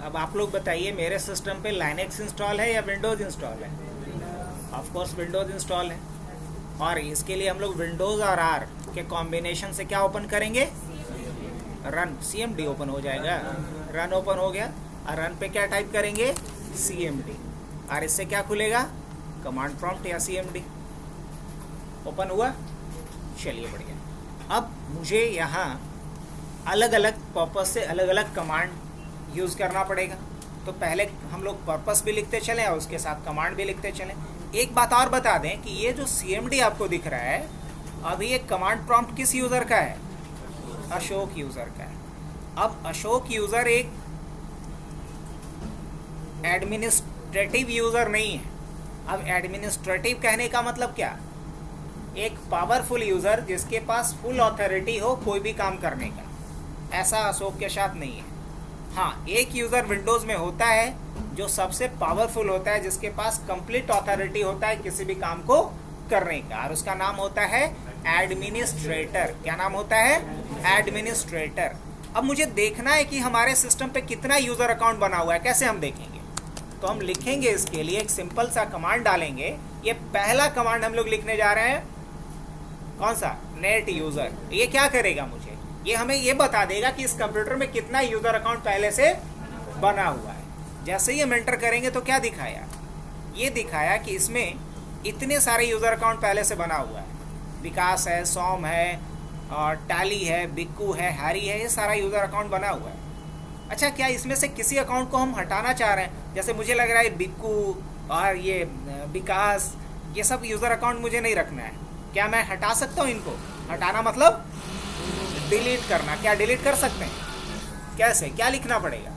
अब आप लोग बताइए, मेरे सिस्टम पे लाइनेक्स इंस्टॉल है या विंडोज़ इंस्टॉल है? ऑफ कोर्स विंडोज़ इंस्टॉल है, और इसके लिए हम लोग विंडोज़ और आर के कॉम्बिनेशन से क्या ओपन करेंगे? रन, CMD ओपन हो जाएगा। रन ओपन हो गया, और रन पे क्या टाइप करेंगे? CMD, और इससे क्या खुलेगा? कमांड प्रॉम्प्ट या CMD। ओपन हुआ? चलिए बढ़िया। अब मुझे यहाँ अलग अलग पर्पस से अलग अलग कमांड यूज़ करना पड़ेगा। तो पहले हम लोग पर्पस भी लिखते चलें और उसके साथ कमांड भी लिखते चलें। एक बात और बता दें कि ये जो CMD आपको दिख रहा है, अभी ये कमांड प्रॉम्प्ट किस यूज़र का है? अशोक यूज़र का है। अब अशोक यूज़र एक एडमिनिस्ट्रेटिव यूज़र नहीं है। अब एडमिनिस्ट्रेटिव कहने का मतलब क्या? एक पावरफुल यूज़र जिसके पास फुल ऑथोरिटी हो कोई भी काम करने का, ऐसा अशोक के साथ नहीं है। हाँ, एक यूज़र विंडोज़ में होता है जो सबसे पावरफुल होता है, जिसके पास कंप्लीट ऑथोरिटी होता है किसी भी काम को करने का, और उसका नाम होता है एडमिनिस्ट्रेटर। क्या नाम होता है? एडमिनिस्ट्रेटर। अब मुझे देखना है कि हमारे सिस्टम पे कितना यूज़र अकाउंट बना हुआ है। कैसे हम देखेंगे? तो हम लिखेंगे इसके लिए एक सिंपल सा कमांड डालेंगे। ये पहला कमांड हम लोग लिखने जा रहे हैं। कौन सा? Net user. ये क्या करेगा मुझे? ये हमें ये बता देगा कि इस कंप्यूटर में कितना यूज़र अकाउंट पहले से बना हुआ है। जैसे ही हम एंटर करेंगे तो क्या दिखाया? ये दिखाया कि इसमें इतने सारे यूज़र अकाउंट पहले से बना हुआ है। विकास है, सोम है, और टैली है, बिक्कू है, हैरी है, ये सारा यूज़र अकाउंट बना हुआ है। अच्छा, क्या इसमें से किसी अकाउंट को हम हटाना चाह रहे हैं? जैसे मुझे लग रहा है बिक्कू और ये विकास, ये सब यूज़र अकाउंट मुझे नहीं रखना है। क्या मैं हटा सकता हूँ इनको? हटाना मतलब डिलीट करना। क्या डिलीट कर सकते हैं? कैसे? क्या लिखना पड़ेगा?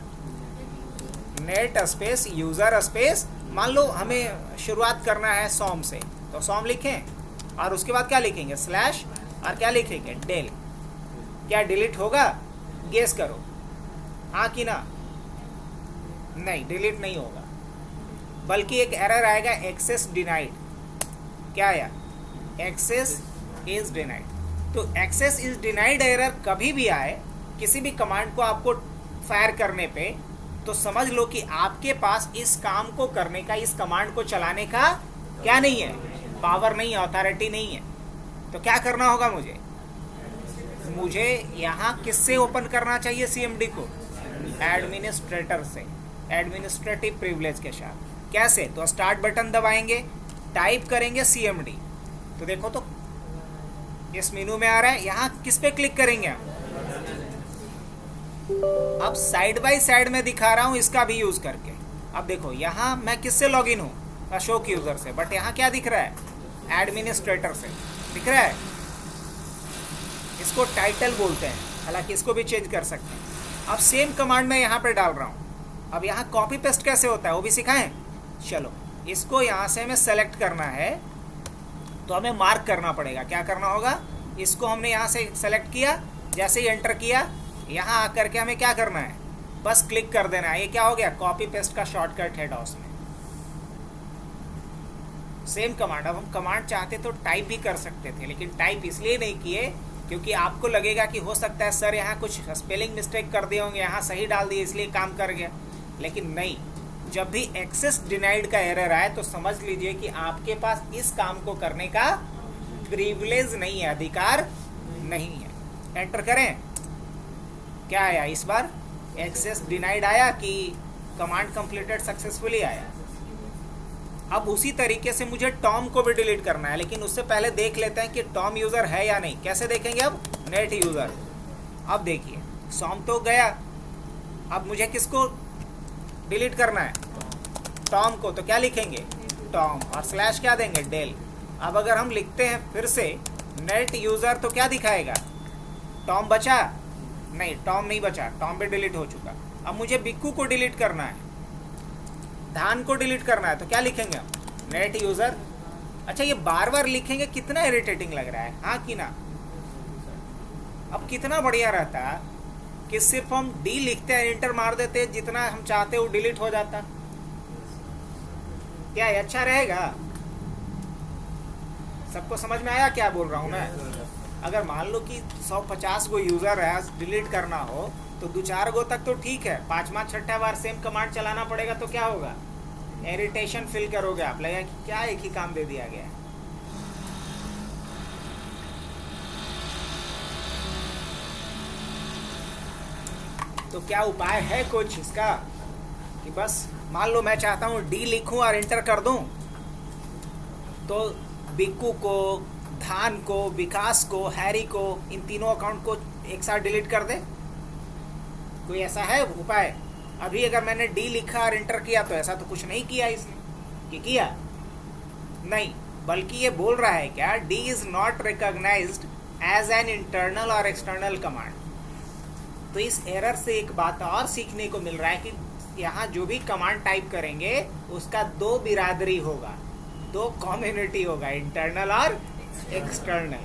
नेट स्पेस यूज़र स्पेस, मान लो हमें शुरुआत करना है सोम से, तो सोम लिखें, और उसके बाद क्या लिखेंगे? स्लैश, और क्या लिखेंगे? डेल। क्या डिलीट होगा? गेस करो, हाँ कि ना? नहीं, डिलीट नहीं होगा, बल्कि एक एरर आएगा, एक्सेस डिनाइड। क्या आया? Access is denied. तो एक्सेस इज डिनाइड एरर कभी भी आए किसी भी कमांड को आपको फायर करने पे, तो समझ लो कि आपके पास इस काम को करने का, इस कमांड को चलाने का क्या नहीं है? पावर नहीं है, अथॉरिटी नहीं है। तो क्या करना होगा मुझे? मुझे यहाँ किससे ओपन करना चाहिए CMD को? एडमिनिस्ट्रेटर से, एडमिनिस्ट्रेटिव प्रिविलेज के साथ। कैसे? तो स्टार्ट बटन दबाएंगे, टाइप करेंगे CMD, तो देखो तो इस मेनू में आ रहा है। यहाँ किस पे क्लिक करेंगे हम? अब साइड बाय साइड में दिखा रहा हूँ इसका भी यूज करके। अब देखो यहाँ मैं किससे लॉगिन हूँ? अशोक यूजर से, बट यहाँ क्या दिख रहा है? एडमिनिस्ट्रेटर से दिख रहा है। इसको टाइटल बोलते हैं, हालांकि इसको भी चेंज कर सकते हैं। अब सेम कमांड मैं यहाँ पे डाल रहा हूँ। अब यहाँ कॉपी पेस्ट कैसे होता है वो भी सिखाएं। चलो, इसको यहाँ से हमें सेलेक्ट करना है, तो हमें मार्क करना पड़ेगा। क्या करना होगा? इसको हमने यहाँ से सेलेक्ट किया, जैसे ही एंटर किया, यहाँ आकर के हमें क्या करना है? बस क्लिक कर देना है। ये क्या हो गया? कॉपी पेस्ट का शॉर्टकट है डॉस में। Same command. अब हम कमांड चाहते तो टाइप भी कर सकते थे, लेकिन टाइप इसलिए नहीं किए क्योंकि आपको लगेगा कि हो सकता है सर यहाँ कुछ स्पेलिंग मिस्टेक कर दिए होंगे, यहाँ सही डाल दिए इसलिए काम कर गया। लेकिन नहीं, जब भी एक्सेस डिनाइड का एरर आए तो समझ लीजिए कि आपके पास इस काम को करने का प्रिविलेज नहीं है, अधिकार नहीं है। एंटर करें। क्या आया इस बार? एक्सेस डिनाइड आया कि कमांड कंप्लीटेड सक्सेसफुली आया। अब उसी तरीके से मुझे टॉम को भी डिलीट करना है, लेकिन उससे पहले देख लेते हैं कि टॉम यूज़र है या नहीं। कैसे देखेंगे? अब नेट यूज़र। अब देखिए, सोम तो गया, अब मुझे किसको डिलीट करना है? टॉम को। तो क्या लिखेंगे? टॉम, और स्लैश क्या देंगे? डेल। अब अगर हम लिखते हैं फिर से नेट यूज़र, तो क्या दिखाएगा? टॉम बचा? नहीं, टॉम नहीं बचा, टॉम भी डिलीट हो चुका। अब मुझे बिक्कू को डिलीट करना है, धान को डिलीट करना है, तो क्या लिखेंगे हम? Net user. अच्छा, ये बार बार लिखेंगे, कितना इरिटेटिंग लग रहा है, हाँ कि ना? अब कितना बढ़िया रहता कि सिर्फ हम डी लिखते हैं, एंटर मार देते, जितना हम चाहते वो डिलीट हो जाता। क्या ये अच्छा रहेगा? सबको समझ में आया क्या बोल रहा हूँ मैं? अगर मान लो कि 150 को यूज़र है, डिलीट करना हो, तो 2-4 गो तक तो ठीक है, 5वां 6ठा बार सेम कमांड चलाना पड़ेगा तो क्या होगा, इरिटेशन फील करोगे आप, लगेगा कि क्या एक ही काम दे दिया गया है। तो क्या उपाय है कुछ इसका कि बस मान लो मैं चाहता हूँ डी लिखूं और एंटर कर दूं, तो बिक्कू को, धान को, विकास को, हैरी को, इन तीनों अकाउंट को एक साथ डिलीट कर दे? कोई ऐसा है उपाय? अभी अगर मैंने डी लिखा और एंटर किया तो ऐसा तो कुछ नहीं किया इसने, कि किया नहीं, बल्कि ये बोल रहा है क्या, D is not recognised as an internal और एक्सटर्नल कमांड। तो इस एरर से एक बात और सीखने को मिल रहा है कि यहाँ जो भी कमांड टाइप करेंगे उसका 2 बिरादरी होगा, 2 कम्युनिटी होगा, इंटरनल और एक्सटर्नल।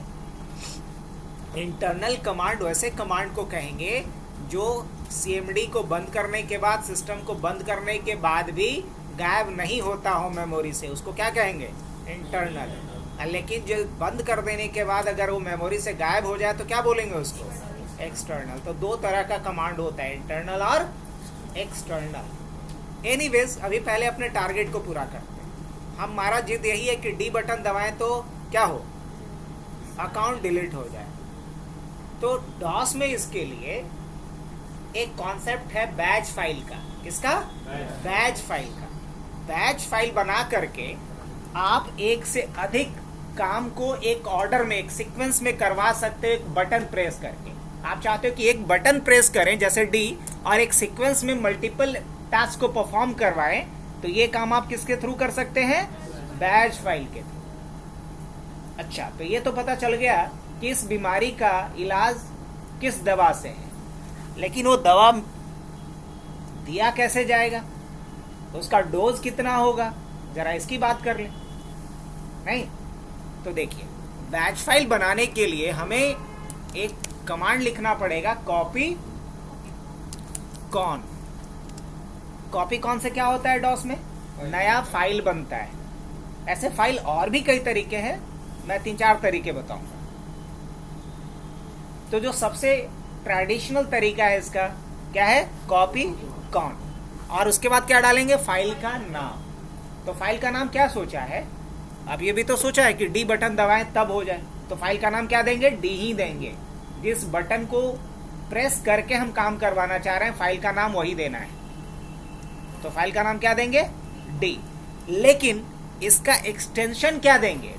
इंटरनल कमांड वैसे कमांड को कहेंगे जो सीएमडी को बंद करने के बाद, सिस्टम को बंद करने के बाद भी गायब नहीं होता हो मेमोरी से, उसको क्या कहेंगे, इंटरनल। लेकिन जो बंद कर देने के बाद अगर वो मेमोरी से गायब हो जाए तो क्या बोलेंगे उसको, एक्सटर्नल। तो 2 तरह का कमांड होता है, इंटरनल और एक्सटर्नल। एनीवेज अभी पहले अपने टारगेट को पूरा करते हैं। हमारा जिद यही है कि डी बटन दबाएं तो क्या हो, अकाउंट डिलीट हो जाए। तो डॉस में इसके लिए एक कॉन्सेप्ट है बैच फाइल का। किसका? बैच फाइल का। बैच फाइल बना करके आप एक से अधिक काम को एक ऑर्डर में, एक सीक्वेंस में करवा सकते हो, एक बटन प्रेस करके। आप चाहते हो कि एक बटन प्रेस करें जैसे डी और एक सीक्वेंस में मल्टीपल टास्क को परफॉर्म करवाएं, तो ये काम आप किसके थ्रू कर सकते हैं, बैच फाइल के थ्रू। अच्छा, तो ये तो पता चल गया कि इस बीमारी का इलाज किस दवा से है, लेकिन वो दवा दिया कैसे जाएगा, उसका डोज कितना होगा, जरा इसकी बात कर ले। नहीं तो देखिए, बैच फाइल बनाने के लिए हमें एक कमांड लिखना पड़ेगा, कॉपी कॉन। कॉपी कॉन से क्या होता है, डॉस में नया फाइल बनता है। ऐसे फाइल और भी कई तरीके हैं, मैं 3-4 तरीके बताऊंगा। तो जो सबसे ट्रेडिशनल तरीका है इसका क्या है, कॉपी कॉन। और उसके बाद क्या डालेंगे, फाइल का नाम। तो फाइल का नाम क्या सोचा है, अब ये भी तो सोचा है कि डी बटन दबाएं तब हो जाए, तो फाइल का नाम क्या देंगे, डी ही देंगे। जिस बटन को प्रेस करके हम काम करवाना चाह रहे हैं, फाइल का नाम वही देना है, तो फाइल का नाम क्या देंगे, डी। लेकिन इसका एक्सटेंशन क्या देंगे,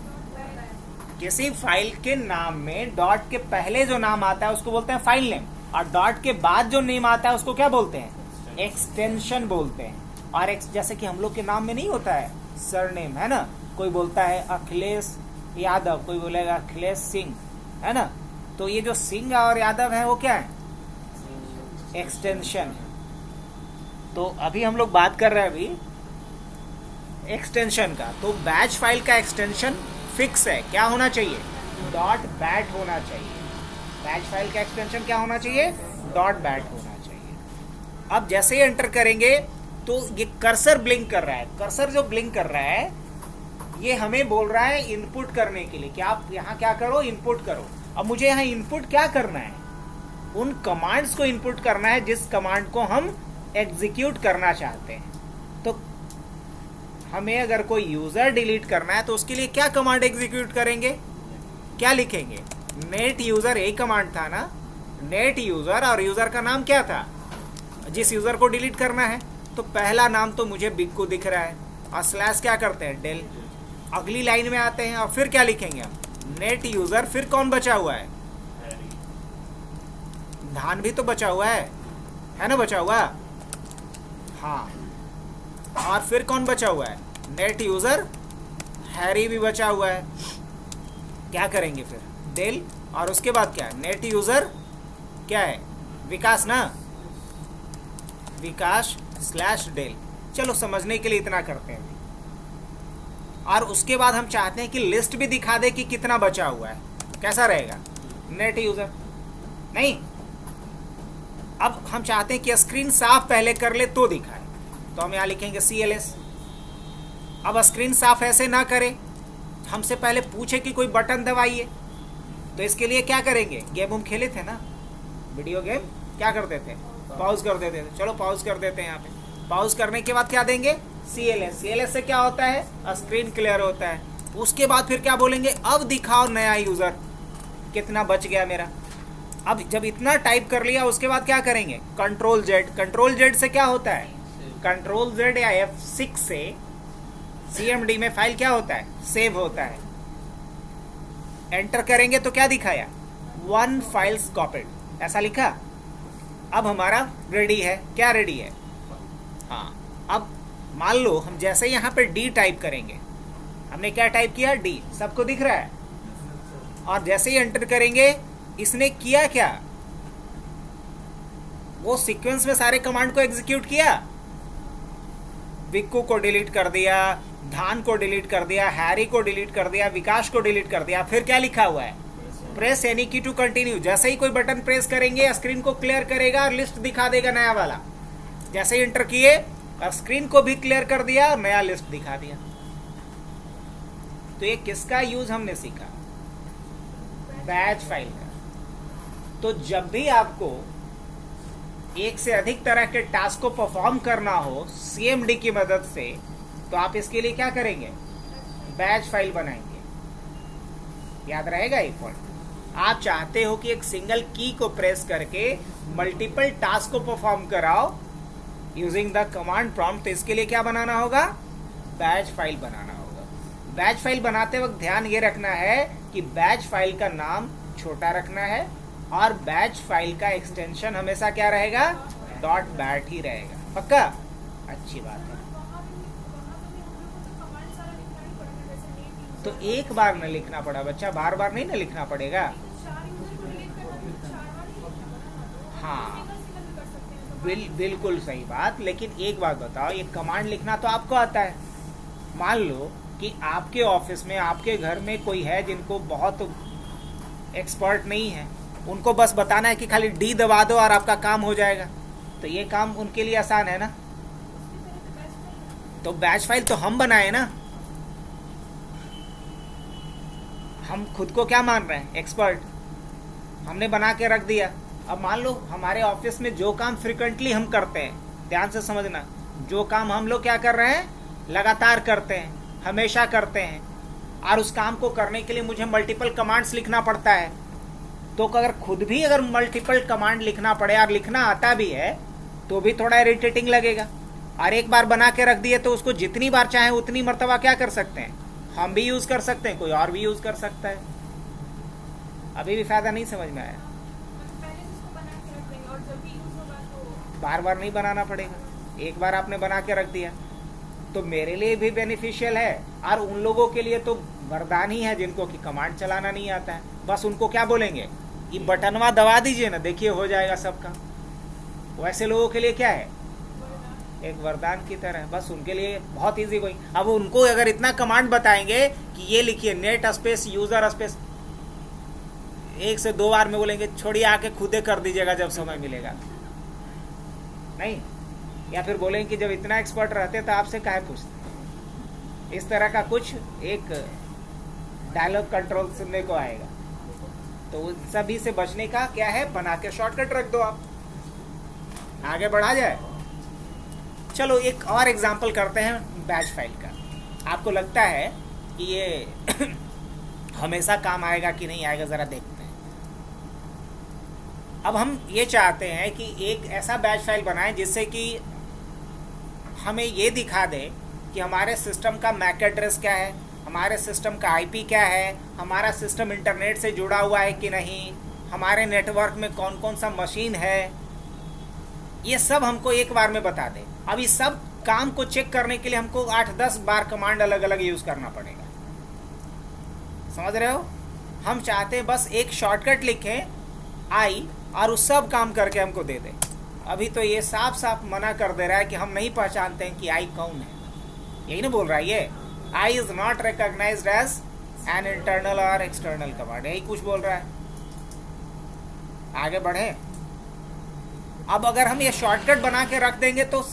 किसी फाइल के नाम में डॉट के पहले जो नाम आता है उसको बोलते हैं फाइल नेम, और डॉट के बाद जो नेम आता है उसको क्या बोलते हैं, एक्सटेंशन बोलते हैं। और जैसे कि हम लोग के नाम में नहीं होता है सरनेम, है ना, कोई बोलता है अखिलेश यादव, कोई बोलेगा अखिलेश सिंह, है ना, तो ये जो सिंह और यादव है वो क्या है, एक्सटेंशन है। तो अभी हम लोग बात कर रहे हैं अभी एक्सटेंशन का। तो बैच फाइल का एक्सटेंशन फिक्स है, क्या होना चाहिए, डॉट बैट होना चाहिए। बैच फाइल का एक्सटेंशन क्या होना चाहिए, डॉट बैट होना चाहिए। अब जैसे ही एंटर करेंगे तो ये कर्सर ब्लिंक कर रहा है। कर्सर जो ब्लिंक कर रहा है ये हमें बोल रहा है इनपुट करने के लिए कि आप यहाँ क्या करो, इनपुट करो। अब मुझे यहाँ इनपुट क्या करना है, उन कमांड्स को इनपुट करना है जिस कमांड को हम एग्जीक्यूट करना चाहते हैं। तो हमें अगर कोई यूजर डिलीट करना है तो उसके लिए क्या कमांड एग्जीक्यूट करेंगे, क्या लिखेंगे, नेट यूजर, यही कमांड था ना, नेट यूजर। और यूजर का नाम क्या था, जिस यूजर को डिलीट करना है। तो पहला नाम तो मुझे बिक्कू दिख रहा है, और स्लैश क्या करते हैं, डेल। अगली लाइन में आते हैं और फिर क्या लिखेंगे हम, नेट यूजर, फिर कौन बचा हुआ है, धान भी तो बचा हुआ है ना, बचा हुआ, हाँ। और फिर कौन बचा हुआ है, नेट यूजर, हैरी भी बचा हुआ है। क्या करेंगे फिर, डेल, और उसके बाद क्या, नेट यूजर क्या है, विकास ना, विकास स्लैश डेल। चलो समझने के लिए इतना करते हैं। और उसके बाद हम चाहते हैं कि लिस्ट भी दिखा दे कि कितना बचा हुआ है, कैसा रहेगा, नेट यूजर नहीं। अब हम चाहते हैं कि स्क्रीन साफ पहले कर ले तो दिखाए, तो हम यहाँ लिखेंगे CLS। अब स्क्रीन साफ ऐसे ना करे, हमसे पहले पूछे कि कोई बटन दबाइए, तो इसके लिए क्या करेंगे, गेम हम खेले थे ना, वीडियो गेम क्या करते थे? पॉज कर देते थे। चलो पॉज कर देते हैं यहाँ पे। पॉज करने के बाद क्या देंगे? CLS। CLS से क्या होता है? स्क्रीन क्लियर होता है। उसके बाद फिर क्या बोलेंगे? अब दिखाओ नया यूजर कितना बच गया मेरा। अब जब इतना टाइप कर लिया उसके बाद क्या करेंगे? Control Z. कंट्रोल जेड से क्या होता है? कंट्रोल जेड या F6 से CMD में फाइल क्या होता है? सेव होता है। एंटर करेंगे तो क्या दिखाया? 1 फाइल्स कॉपीड, ऐसा लिखा। अब हमारा रेडी है। क्या रेडी है? हाँ। अब मान लो हम जैसे यहाँ पे D टाइप करेंगे, हमने क्या टाइप किया? D। सबको दिख रहा है? और जैसे ही एंटर करेंगे इसने किया क्या? वो सीक्वेंस में सारे कमांड को एग्जीक्यूट किया। विक्कू को डिलीट कर दिया, धान को डिलीट कर दिया, हैरी को डिलीट कर दिया, विकास को डिलीट कर दिया। फिर क्या लिखा हुआ है? प्रेस एनी की टू कंटिन्यू। जैसे ही कोई बटन प्रेस करेंगे स्क्रीन को क्लियर करेगा और लिस्ट दिखा देगा नया वाला। जैसे ही एंटर किए स्क्रीन को भी क्लियर कर दिया और नया लिस्ट दिखा दिया। तो ये किसका यूज हमने सीखा? बैच फाइल का। तो जब भी आपको एक से अधिक तरह के टास्क को परफॉर्म करना हो CMD की मदद से, तो आप इसके लिए क्या करेंगे? बैच फाइल बनाएंगे। याद रहेगा ये पॉइंट। आप चाहते हो कि एक सिंगल की को प्रेस करके मल्टीपल टास्क को परफॉर्म कराओ यूजिंग द कमांड प्रॉम्प्ट, तो इसके लिए क्या बनाना होगा? बैच फाइल बनाना होगा। बैच फाइल बनाते वक्त ध्यान ये रखना है कि बैच फाइल का नाम छोटा रखना है और बैच फाइल का एक्सटेंशन हमेशा क्या रहेगा? .bat ही रहेगा। पक्का? अच्छी बात है। तो एक बार न लिखना पड़ा बच्चा, बार बार नहीं ना लिखना पड़ेगा। हाँ बिल्कुल सही बात। लेकिन एक बात बताओ, ये कमांड लिखना तो आपको आता है। मान लो कि आपके ऑफिस में, आपके घर में कोई है जिनको बहुत एक्सपर्ट नहीं है, उनको बस बताना है कि खाली D दबा दो और आपका काम हो जाएगा। तो ये काम उनके लिए आसान है ना। तो बैच फाइल तो हम बनाए ना। हम खुद को क्या मान रहे हैं? एक्सपर्ट। हमने बना के रख दिया। अब मान लो हमारे ऑफिस में जो काम फ्रिक्वेंटली हम करते हैं, ध्यान से समझना, जो काम हम लोग क्या कर रहे हैं? लगातार करते हैं, हमेशा करते हैं, और उस काम को करने के लिए मुझे मल्टीपल कमांड्स लिखना पड़ता है। तो अगर खुद भी अगर मल्टीपल कमांड लिखना पड़े और लिखना आता भी है तो भी थोड़ा इरिटेटिंग लगेगा। और एक बार बना के रख दिए तो उसको जितनी बार चाहे उतनी मर्तबा क्या कर सकते हैं? हम भी यूज कर सकते हैं, कोई और भी यूज कर सकता है। अभी भी फायदा नहीं समझ में आया? बार बार नहीं बनाना पड़ेगा। एक बार आपने बना के रख दिया तो मेरे लिए भी बेनिफिशियल है और उन लोगों के लिए तो वरदान ही है जिनको कि कमांड चलाना नहीं आता है। बस उनको क्या बोलेंगे? ये बटनवा दबा दीजिए ना, देखिए हो जाएगा सबका। वैसे लोगों के लिए क्या है? एक वरदान की तरह। बस उनके लिए बहुत इजी कोई। अब उनको अगर इतना कमांड बताएंगे कि ये लिखिए नेट स्पेस यूजर स्पेस, 1 से 2 बार में बोलेंगे छोड़िए आके खुदे कर दीजिएगा जब समय मिलेगा। नहीं, या फिर बोलेंगे कि जब इतना एक्सपर्ट रहते तो आपसे काहे पूछते। इस तरह का कुछ एक डायलॉग कंट्रोल सुनने को आएगा। तो उन सभी से बचने का क्या है? बना के शॉर्टकट रख दो, आप आगे बढ़ा जाए। चलो एक और एग्जांपल करते हैं बैच फाइल का। आपको लगता है कि ये हमेशा काम आएगा कि नहीं आएगा, जरा देखते हैं। अब हम ये चाहते हैं कि एक ऐसा बैच फाइल बनाएं जिससे कि हमें ये दिखा दे कि हमारे सिस्टम का मैक एड्रेस क्या है, हमारे सिस्टम का IP क्या है, हमारा सिस्टम इंटरनेट से जुड़ा हुआ है कि नहीं, हमारे नेटवर्क में कौन कौन सा मशीन है, ये सब हमको एक बार में बता दे। अब इस सब काम को चेक करने के लिए हमको 8-10 बार कमांड अलग अलग यूज करना पड़ेगा। समझ रहे हो? हम चाहते हैं बस एक शॉर्टकट लिखें I और उस सब काम करके हमको दे दे। अभी तो ये साफ साफ मना कर दे रहा है कि हम नहीं पहचानते हैं कि I कौन है। यही ना बोल रहा है ये? I is not recognized as an internal or external command, यही कुछ बोल रहा है। आगे बढ़े। अब अगर हम ये शॉर्टकट बना के रख देंगे तो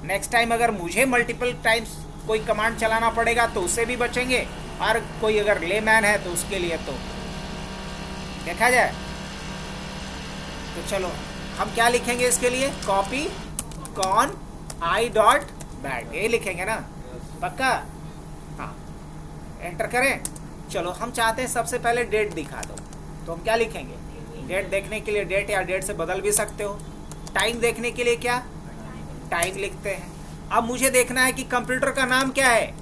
नेक्स्ट टाइम अगर मुझे मल्टीपल टाइम्स कोई कमांड चलाना पड़ेगा तो उससे भी बचेंगे, और कोई अगर लेमैन है तो उसके लिए तो देखा जाए। तो चलो हम क्या लिखेंगे इसके लिए, copy con I dot bat, ये लिखेंगे ना, पक्का? हाँ, एंटर करें। चलो हम चाहते हैं सबसे पहले डेट दिखा दो, तो हम क्या लिखेंगे, डेट देखने के लिए डेट या डेट से बदल भी सकते हो। टाइम देखने के लिए क्या, टाइम लिखते हैं। अब मुझे देखना है कि कंप्यूटर का नाम क्या है,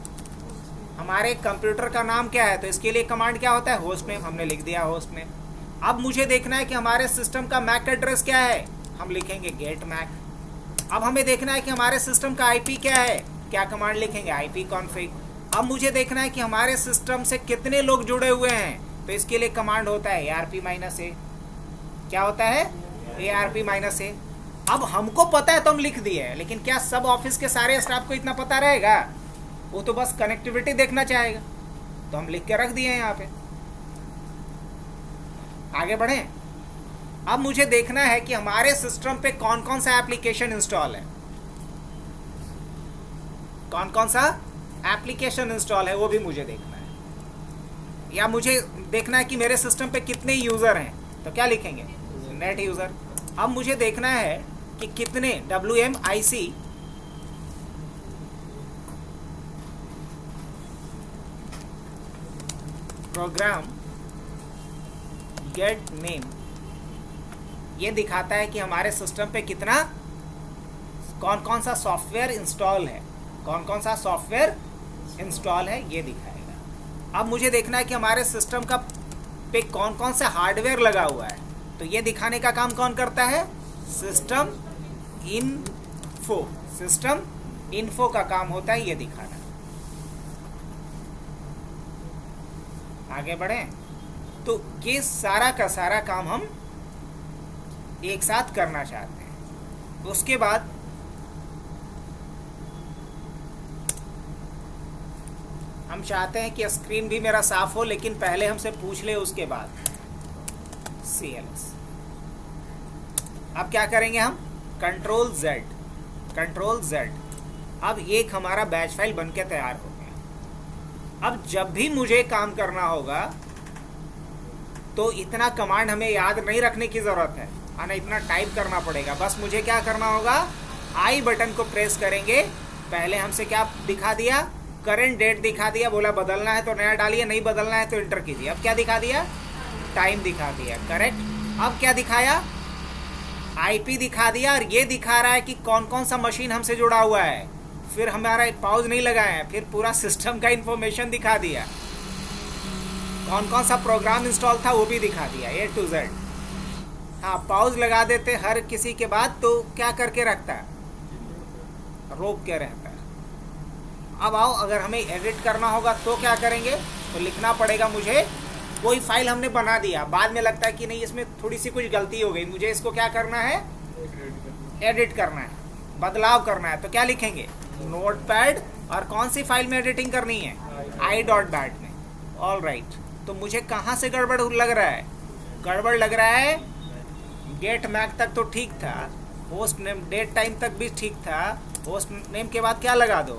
हमारे कंप्यूटर का नाम क्या है, तो इसके लिए कमांड क्या होता है, होस्ट नेम, हमने लिख दिया होस्ट नेम। अब मुझे देखना है कि हमारे सिस्टम का मैक एड्रेस क्या है, हम लिखेंगे गेट मैक। अब हमें देखना है कि हमारे सिस्टम का आईपी क्या है, क्या कमांड लिखेंगे, आईपी कॉन्फिग। अब मुझे देखना है कि हमारे सिस्टम से कितने लोग जुड़े हुए हैं, तो इसके लिए कमांड होता है ARP-A। क्या होता है, ARP-A। अब हमको पता है तो हम लिख दिए, लेकिन क्या सब ऑफिस के सारे स्टाफ को इतना पता रहेगा, वो तो बस कनेक्टिविटी देखना चाहेगा, तो हम लिख के रख दिए यहाँ पे। आगे बढ़ें। अब मुझे देखना है कि हमारे सिस्टम पे कौन कौन सा एप्लीकेशन इंस्टॉल है, कौन कौन सा एप्लीकेशन इंस्टॉल है वो भी मुझे देखना है। या मुझे देखना है कि मेरे सिस्टम पे कितने यूज़र हैं, तो क्या लिखेंगे, नेट यूज़र। अब मुझे देखना है कि कितने WMIC प्रोग्राम गेट नेम, ये दिखाता है कि हमारे सिस्टम पे कितना, कौन कौन सा सॉफ्टवेयर इंस्टॉल है, कौन कौन सा सॉफ्टवेयर इंस्टॉल है, ये दिखाएगा। अब मुझे देखना है कि हमारे सिस्टम का पे कौन कौन सा हार्डवेयर लगा हुआ है, तो ये दिखाने का काम कौन करता है, सिस्टम इन्फो। सिस्टम इन्फो का काम होता है ये दिखाना। आगे बढ़ें। तो ये सारा का सारा काम हम एक साथ करना चाहते हैं। उसके बाद हम चाहते हैं कि स्क्रीन भी मेरा साफ हो, लेकिन पहले हमसे पूछ ले उसके बाद CLS। अब क्या करेंगे हम, कंट्रोल Z। अब एक हमारा बैच फाइल बनके तैयार हो गया। अब जब भी मुझे काम करना होगा तो इतना कमांड हमें याद नहीं रखने की ज़रूरत है, ना इतना टाइप करना पड़ेगा। बस मुझे क्या करना होगा, आई बटन को प्रेस करेंगे। पहले हमसे क्या दिखा दिया, करेंट डेट दिखा दिया, बोला बदलना है तो नया डालिए, नहीं बदलना है तो इंटर कीजिए। अब क्या दिखा दिया, टाइम दिखा दिया, करेक्ट। अब क्या दिखाया, IP दिखा दिया, और ये दिखा रहा है कि कौन कौन सा मशीन हमसे जुड़ा हुआ है। फिर हमारा पाउज नहीं लगाया है, फिर पूरा सिस्टम का इंफॉर्मेशन दिखा दिया, कौन कौन सा प्रोग्राम इंस्टॉल था वो भी दिखा दिया, A to Z। हाँ, पाउज लगा देते हर किसी के बाद तो क्या करके रखता है, रोक के रहता है। अब आओ, अगर हमें एडिट करना होगा तो क्या करेंगे, तो लिखना पड़ेगा मुझे। कोई फाइल हमने बना दिया, बाद में लगता है कि नहीं इसमें थोड़ी सी कुछ गलती हो गई, मुझे इसको क्या करना है, एडिट करना है, बदलाव करना है, तो क्या लिखेंगे, नोटपैड। और कौन सी फाइल में एडिटिंग करनी है, i.bat में। All right. तो मुझे कहाँ से गड़बड़ लग रहा है, गड़बड़ लग रहा है गेट मैक तक तो ठीक था, होस्ट नेम डेट टाइम तक भी ठीक था, होस्ट नेम के बाद क्या लगा दो,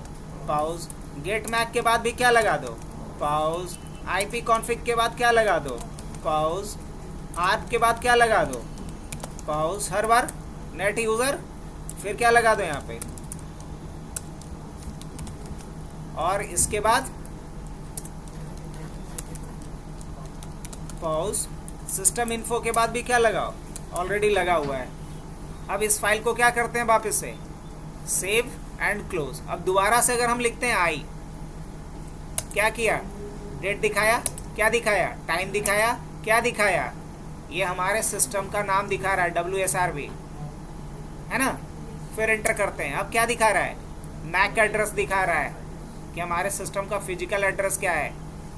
पाउज। गेट मैक के बाद भी क्या लगा दो, पाउज। IP कॉन्फ़िग के बाद क्या लगा दो, पाउज। ARP के बाद क्या लगा दो, पाउज। हर बार नेट यूज़र, फिर क्या लगा दो यहाँ पे, और इसके बाद पाउज। सिस्टम इन्फो के बाद भी क्या लगाओ, ऑलरेडी लगा हुआ है। अब इस फाइल को क्या करते हैं, वापस से सेव एंड क्लोज। अब दोबारा से अगर हम लिखते हैं आई, क्या किया, डेट दिखाया, क्या दिखाया, टाइम दिखाया, क्या दिखाया, ये हमारे सिस्टम का नाम दिखा रहा है WSRB, है ना। फिर एंटर करते हैं। अब क्या दिखा रहा है, मैक एड्रेस दिखा रहा है कि हमारे सिस्टम का फिजिकल एड्रेस क्या है।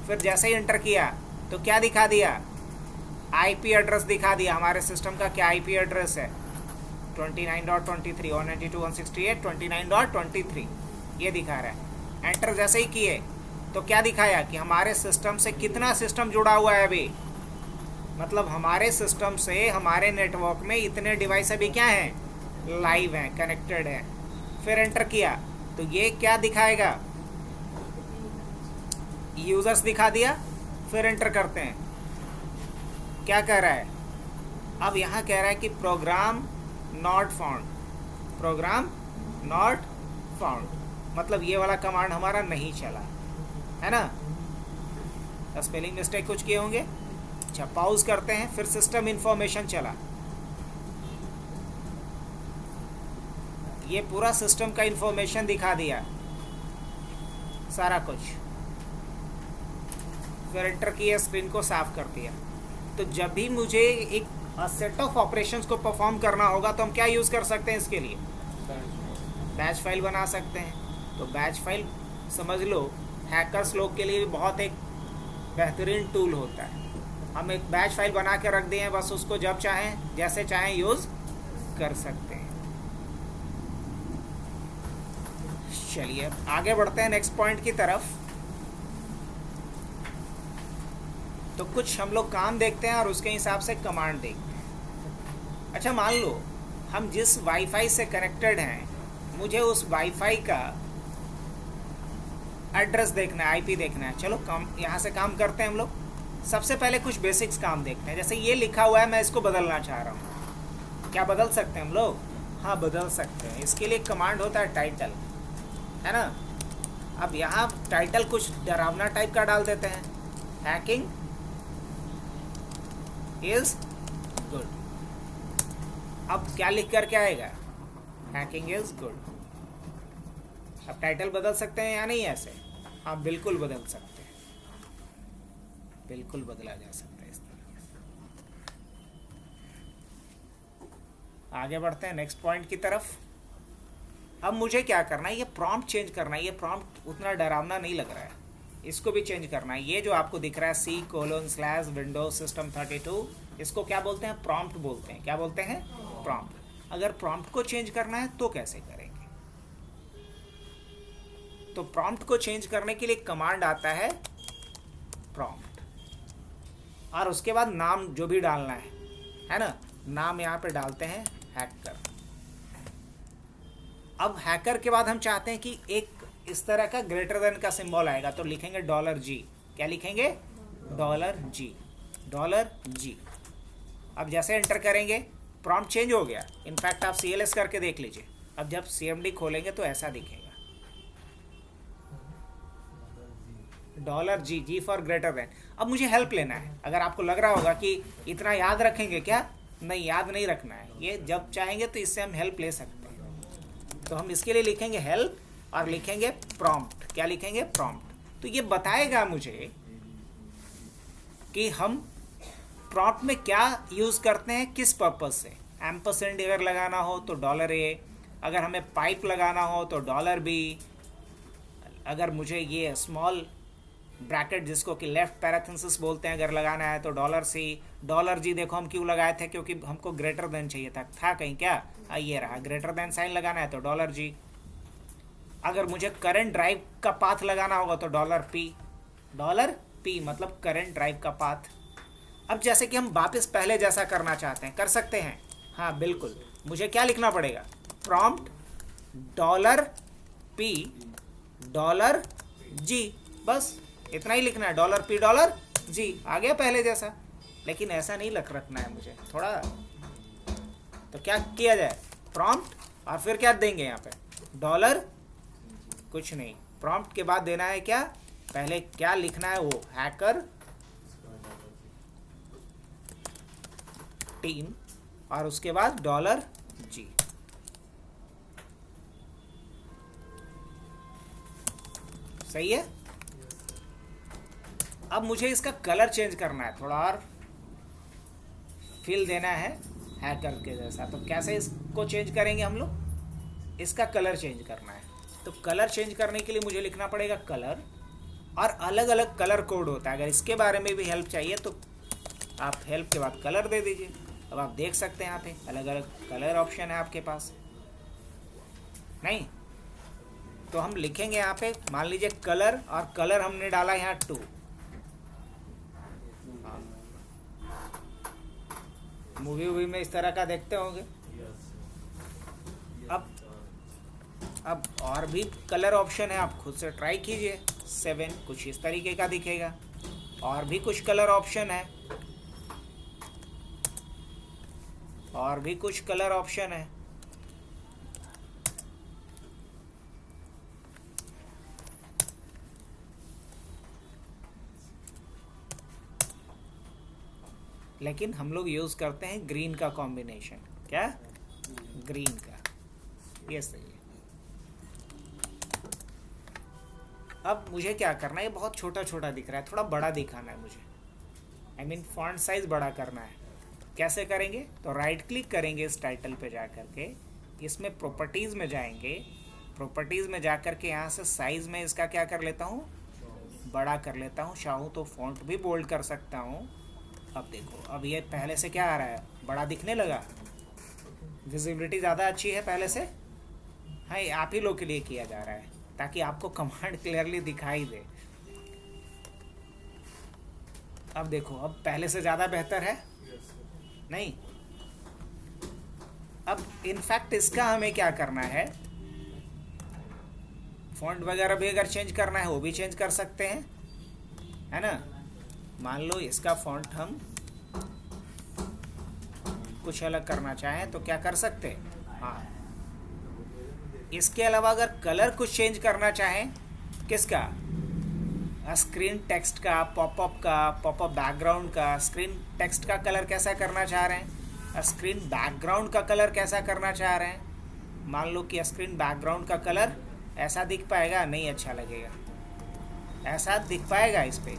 फिर जैसे ही एंटर किया तो क्या दिखा दिया, IP एड्रेस दिखा दिया, हमारे सिस्टम का क्या IP एड्रेस है, 29.23, 192.168, 29.23, ये दिखा रहा है। एंटर जैसे ही किए तो क्या दिखाया कि हमारे सिस्टम से कितना सिस्टम जुड़ा हुआ है अभी, मतलब हमारे सिस्टम से हमारे नेटवर्क में इतने डिवाइस अभी क्या हैं, लाइव हैं, कनेक्टेड हैं। फिर एंटर किया तो ये क्या दिखाएगा, यूजर्स दिखा दिया। फिर एंटर करते हैं, क्या कह रहा है, अब यहाँ कह रहा है कि program not found, program not found, मतलब ये वाला कमांड हमारा नहीं चला है ना। स्पेलिंग मिस्टेक कुछ किए होंगे। अच्छा, पॉज करते हैं, फिर सिस्टम इंफॉर्मेशन चला। ये पूरा सिस्टम का इंफॉर्मेशन दिखा दिया सारा कुछ, फिर एंटर किया, स्क्रीन को साफ कर दिया। तो जब भी मुझे एक सेट ऑफ ऑपरेशंस को परफॉर्म करना होगा तो हम क्या यूज़ कर सकते हैं इसके लिए? बैच फाइल बना सकते हैं। तो बैच फाइल समझ लो हैकर्स लोग के लिए बहुत एक बेहतरीन टूल होता है। हम एक बैच फाइल बना के रख दिए हैं, बस उसको जब चाहें जैसे चाहें यूज़ कर सकते हैं। चलिए आगे बढ़ते हैं नेक्स्ट पॉइंट की तरफ। तो कुछ हम लोग काम देखते हैं और उसके हिसाब से कमांड देखते हैं। अच्छा, मान लो हम जिस वाईफाई से कनेक्टेड हैं, मुझे उस वाईफाई का एड्रेस देखना है, आईपी देखना है। चलो काम यहाँ से काम करते हैं हम लोग। सबसे पहले कुछ बेसिक्स काम देखते हैं। जैसे ये लिखा हुआ है, मैं इसको बदलना चाह रहा हूँ, क्या बदल सकते हैं हम लोग? हाँ, बदल सकते हैं। इसके लिए कमांड होता है टाइटल, है ना। अब यहाँ टाइटल कुछ डरावना टाइप का डाल देते हैं, हैकिंग इज गुड। अब क्या लिख कर क्या आएगा? Hacking is good. अब टाइटल बदल सकते हैं या नहीं ऐसे? हाँ, बिल्कुल बदल सकते हैं, बिल्कुल बदला जा सकता है इस तरीके से। आगे बढ़ते हैं नेक्स्ट पॉइंट की तरफ। अब मुझे क्या करना है? ये प्रॉम्प्ट चेंज करना है। ये प्रॉम्प्ट उतना डरावना नहीं लग रहा है, इसको भी चेंज करना है। ये जो आपको दिख रहा है C:/Windows System 32, इसको क्या बोलते हैं? प्रॉम्प्ट बोलते हैं। क्या बोलते हैं? प्रॉम्प्ट। अगर प्रॉम्प्ट को चेंज करना है तो कैसे करेंगे? तो प्रॉम्प्ट को चेंज करने के लिए कमांड आता है प्रॉम्प्ट, और उसके बाद नाम जो भी डालना है ना, नाम यहाँ पे डालते हैं हैकर। अब हैकर के बाद हम चाहते हैं कि एक इस तरह का ग्रेटर देन का सिंबल आएगा, तो लिखेंगे $G। क्या लिखेंगे? $G, $G। अब जैसे एंटर करेंगे प्रॉम्प्ट चेंज हो गया। इनफैक्ट आप CLS करके देख लीजिए। अब जब CMD खोलेंगे तो ऐसा दिखेगा, $G, G for greater than. अब मुझे हेल्प लेना है। अगर आपको लग रहा होगा कि इतना याद रखेंगे क्या, नहीं, याद नहीं रखना है। ये जब चाहेंगे तो इससे हम हेल्प ले सकते हैं। तो हम इसके लिए लिखेंगे हेल्प और लिखेंगे प्रॉम्प्ट। क्या लिखेंगे? प्रॉम्प्ट। तो ये बताएगा मुझे कि हम प्रॉम्प्ट में क्या यूज़ करते हैं, किस पर्पज़ से। एम्परसेंड अगर लगाना हो तो $A, अगर हमें पाइप लगाना हो तो $B, अगर मुझे ये स्मॉल ब्रैकेट जिसको कि लेफ्ट पैरेंथेसिस बोलते हैं अगर लगाना है तो $C, $G। देखो हम क्यों लगाए थे? क्योंकि हमको ग्रेटर देन चाहिए था कहीं क्या, ये रहा, ग्रेटर देन साइन लगाना है तो $G। अगर मुझे करंट ड्राइव का पाथ लगाना होगा तो $P, मतलब करंट ड्राइव का पाथ। अब जैसे कि हम वापस पहले जैसा करना चाहते हैं, कर सकते हैं। हाँ बिल्कुल, मुझे क्या लिखना पड़ेगा? प्रॉम्प्ट $P, $G, बस इतना ही लिखना है। $P, $G, आ गया पहले जैसा। लेकिन ऐसा नहीं रखना है मुझे थोड़ा। तो क्या किया जाए? प्रॉम्प्ट और फिर क्या देंगे यहाँ पे? डॉलर, कुछ नहीं। प्रॉम्प्ट के बाद देना है क्या? पहले क्या लिखना है? वो हैकर टीम, और उसके बाद $G। सही है। अब मुझे इसका कलर चेंज करना है, थोड़ा और फिल देना है हैकर के जैसा। तो कैसे इसको चेंज करेंगे हम लोग? इसका कलर चेंज करना है। तो कलर चेंज करने के लिए मुझे लिखना पड़ेगा कलर, और अलग अलग कलर कोड होता है। अगर इसके बारे में भी हेल्प चाहिए तो आप हेल्प के बाद कलर दे दीजिए। अब आप देख सकते हैं यहाँ पे अलग अलग कलर ऑप्शन है आपके पास, नहीं? तो हम लिखेंगे यहाँ पे, मान लीजिए कलर, और कलर हमने डाला यहाँ 2। मूवी में इस तरह का देखते होंगे। अब और भी कलर ऑप्शन है, आप खुद से ट्राई कीजिए। 7 कुछ इस तरीके का दिखेगा। और भी कुछ कलर ऑप्शन है। और भी कुछ कलर ऑप्शन है। लेकिन हम लोग यूज करते हैं ग्रीन का कॉम्बिनेशन। क्या? ग्रीन का। ये सही है। अब मुझे क्या करना है, ये बहुत छोटा छोटा दिख रहा है, थोड़ा बड़ा दिखाना है मुझे। आई मीन फॉन्ट साइज बड़ा करना है। कैसे करेंगे? तो राइट क्लिक करेंगे इस टाइटल पे जा कर के, इसमें प्रॉपर्टीज में जाएंगे। प्रॉपर्टीज में जा कर के यहाँ से साइज में इसका क्या कर लेता हूँ, बड़ा कर लेता हूँ। चाहूँ तो फॉन्ट भी बोल्ड कर सकता हूँ। अब देखो, अब ये पहले से क्या आ रहा है, बड़ा दिखने लगा। विजिबिलिटी ज़्यादा अच्छी है पहले से। हाँ, ये आप ही लोग के लिए किया जा रहा है ताकि आपको कमांड क्लियरली दिखाई दे। अब देखो, अब पहले से ज़्यादा बेहतर है नहीं? अब इनफैक्ट इसका हमें क्या करना है, फॉन्ट वगैरह भी अगर चेंज करना है वो भी चेंज कर सकते हैं, है ना। मान लो इसका फॉन्ट हम कुछ अलग करना चाहें तो क्या कर सकते हैं। हाँ, इसके अलावा अगर कलर कुछ चेंज करना चाहें, किसका, स्क्रीन टेक्स्ट का, पॉपअप का, पॉपअप बैकग्राउंड का, स्क्रीन टेक्स्ट का कलर कैसा करना चाह रहे हैं, स्क्रीन बैकग्राउंड का कलर कैसा करना चाह रहे हैं। मान लो कि स्क्रीन बैकग्राउंड का कलर ऐसा दिख पाएगा, नहीं अच्छा लगेगा, ऐसा दिख पाएगा इस पे।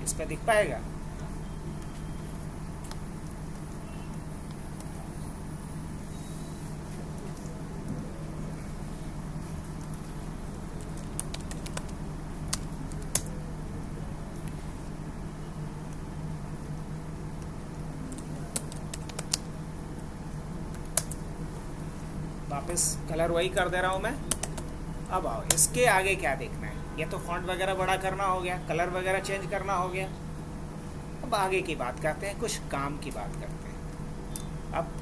इस पे दिख पाएगा। वापस कलर वही कर दे रहा हूँ मैं। अब आओ, इसके आगे क्या देखना है। ये तो फॉन्ट वगैरह बड़ा करना हो गया, कलर वगैरह चेंज करना हो गया। अब आगे की बात करते हैं, कुछ काम की बात करते हैं। अब